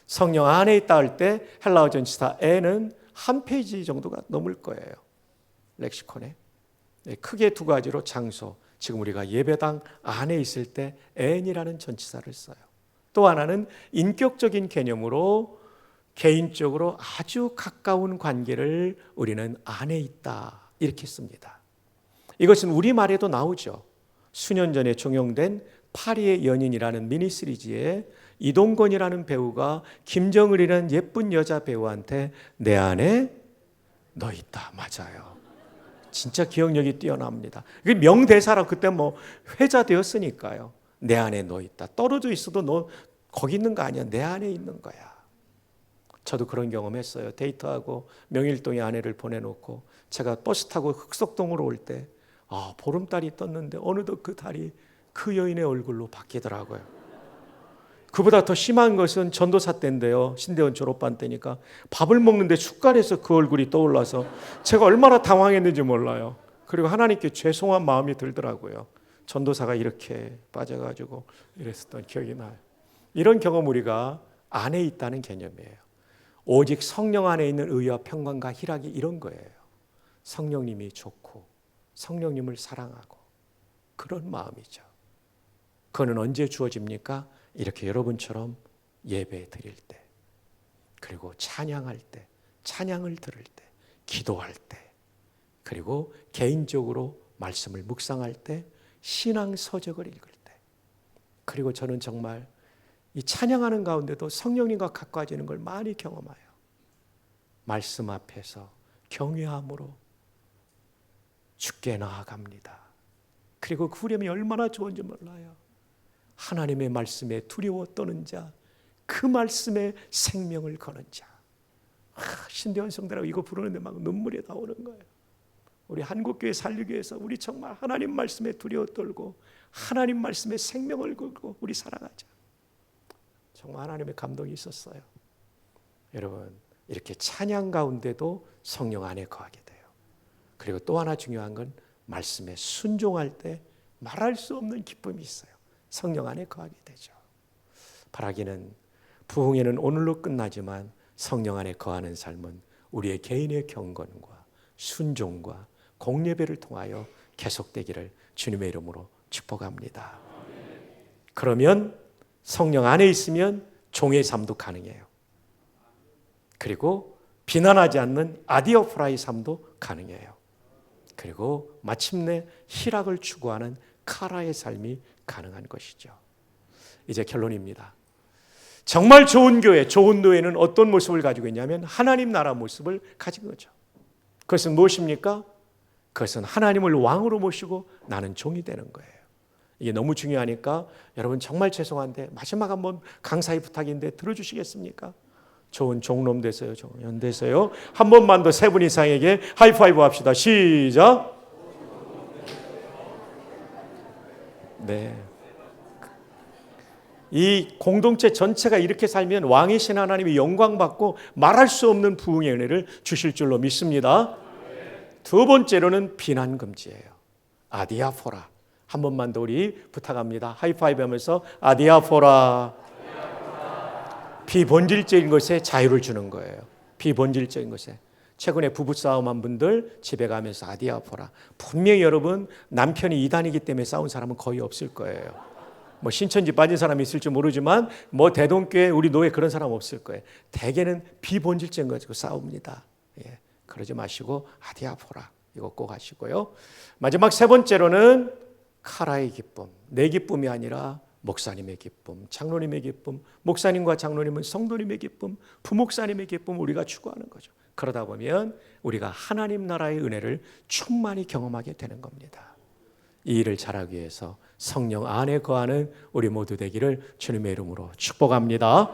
성령 안에 있다 할 때 헬라어 전치사 에는 한 페이지 정도가 넘을 거예요. 렉시콘에. 크게 두 가지로 장소, 지금 우리가 예배당 안에 있을 때 엔이라는 전치사를 써요. 또 하나는 인격적인 개념으로 개인적으로 아주 가까운 관계를 우리는 안에 있다 이렇게 씁니다. 이것은 우리말에도 나오죠. 수년 전에 종영된 파리의 연인이라는 미니시리즈에 이동건이라는 배우가 김정을이라는 예쁜 여자 배우한테 내 안에 너 있다. 맞아요. 진짜 기억력이 뛰어납니다. 이게 명대사라 그때 뭐 회자되었으니까요. 내 안에 너 있다. 떨어져 있어도 너 거기 있는 거 아니야. 내 안에 있는 거야. 저도 그런 경험했어요. 데이트하고 명일동에 아내를 보내놓고 제가 버스 타고 흑석동으로 올 때 보름달이 떴는데 어느덧 그 달이 그 여인의 얼굴로 바뀌더라고요. 그보다 더 심한 것은 전도사 때인데요. 신대원 졸업반 때니까 밥을 먹는데 숟갈에서 그 얼굴이 떠올라서 제가 얼마나 당황했는지 몰라요. 그리고 하나님께 죄송한 마음이 들더라고요. 전도사가 이렇게 빠져가지고 이랬었던 기억이 나요. 이런 경험 우리가 안에 있다는 개념이에요. 오직 성령 안에 있는 의와 평강과 희락이 이런 거예요. 성령님이 좋고 성령님을 사랑하고 그런 마음이죠. 그거는 언제 주어집니까? 이렇게 여러분처럼 예배 드릴 때, 그리고 찬양할 때, 찬양을 들을 때, 기도할 때, 그리고 개인적으로 말씀을 묵상할 때, 신앙 서적을 읽을 때, 그리고 저는 정말 이 찬양하는 가운데도 성령님과 가까워지는 걸 많이 경험해요. 말씀 앞에서 경외함으로 주께 나아갑니다. 그리고 그 후렴이 얼마나 좋은지 몰라요. 하나님의 말씀에 두려워 떠는 자, 그 말씀에 생명을 거는 자. 신대원 성도라고 이거 부르는데 막 눈물이 나오는 거예요. 우리 한국교회 살리기 위해서 우리 정말 하나님 말씀에 두려워 떨고 하나님 말씀에 생명을 걸고 우리 살아가자. 정말 하나님의 감동이 있었어요. 여러분, 이렇게 찬양 가운데도 성령 안에 거하게 돼요. 그리고 또 하나 중요한 건 말씀에 순종할 때 말할 수 없는 기쁨이 있어요. 성령 안에 거하게 되죠. 바라기는 부흥회는 오늘로 끝나지만 성령 안에 거하는 삶은 우리의 개인의 경건과 순종과 공예배를 통하여 계속되기를 주님의 이름으로 축복합니다. 그러면 성령 안에 있으면 종의 삶도 가능해요. 그리고 비난하지 않는 아디오프라의 삶도 가능해요. 그리고 마침내 희락을 추구하는 카라의 삶이 가능한 것이죠. 이제 결론입니다. 정말 좋은 교회, 좋은 노예는 어떤 모습을 가지고 있냐면 하나님 나라 모습을 가진 거죠. 그것은 무엇입니까? 그것은 하나님을 왕으로 모시고 나는 종이 되는 거예요. 이게 너무 중요하니까 여러분 정말 죄송한데 마지막 한번 강사의 부탁인데 들어주시겠습니까? 좋은 종놈 되세요. 종년 되세요. 한 번만 더 세 분 이상에게 하이파이브 합시다. 시작. 네. 이 공동체 전체가 이렇게 살면 왕이신 하나님이 영광받고 말할 수 없는 부흥의 은혜를 주실 줄로 믿습니다. 두 번째로는 비난 금지예요. 아디아포라. 한 번만 더 우리 부탁합니다. 하이파이브 하면서 아디아포라. 비본질적인 것에 자유를 주는 거예요. 비본질적인 것에. 최근에 부부싸움한 분들 집에 가면서 아디아포라. 분명히 여러분 남편이 이단이기 때문에 싸운 사람은 거의 없을 거예요. 뭐 신천지 빠진 사람이 있을지 모르지만 뭐 대동교회 우리 노예 그런 사람 없을 거예요. 대개는 비본질적인 거 가지고 싸웁니다. 예, 그러지 마시고 아디아포라 이거 꼭 하시고요. 마지막 세 번째로는 카라의 기쁨. 내 기쁨이 아니라 목사님의 기쁨, 장로님의 기쁨, 목사님과 장로님은 성도님의 기쁨, 부목사님의 기쁨 우리가 추구하는 거죠. 그러다 보면 우리가 하나님 나라의 은혜를 충만히 경험하게 되는 겁니다. 이 일을 잘하기 위해서 성령 안에 거하는 우리 모두 되기를 주님의 이름으로 축복합니다.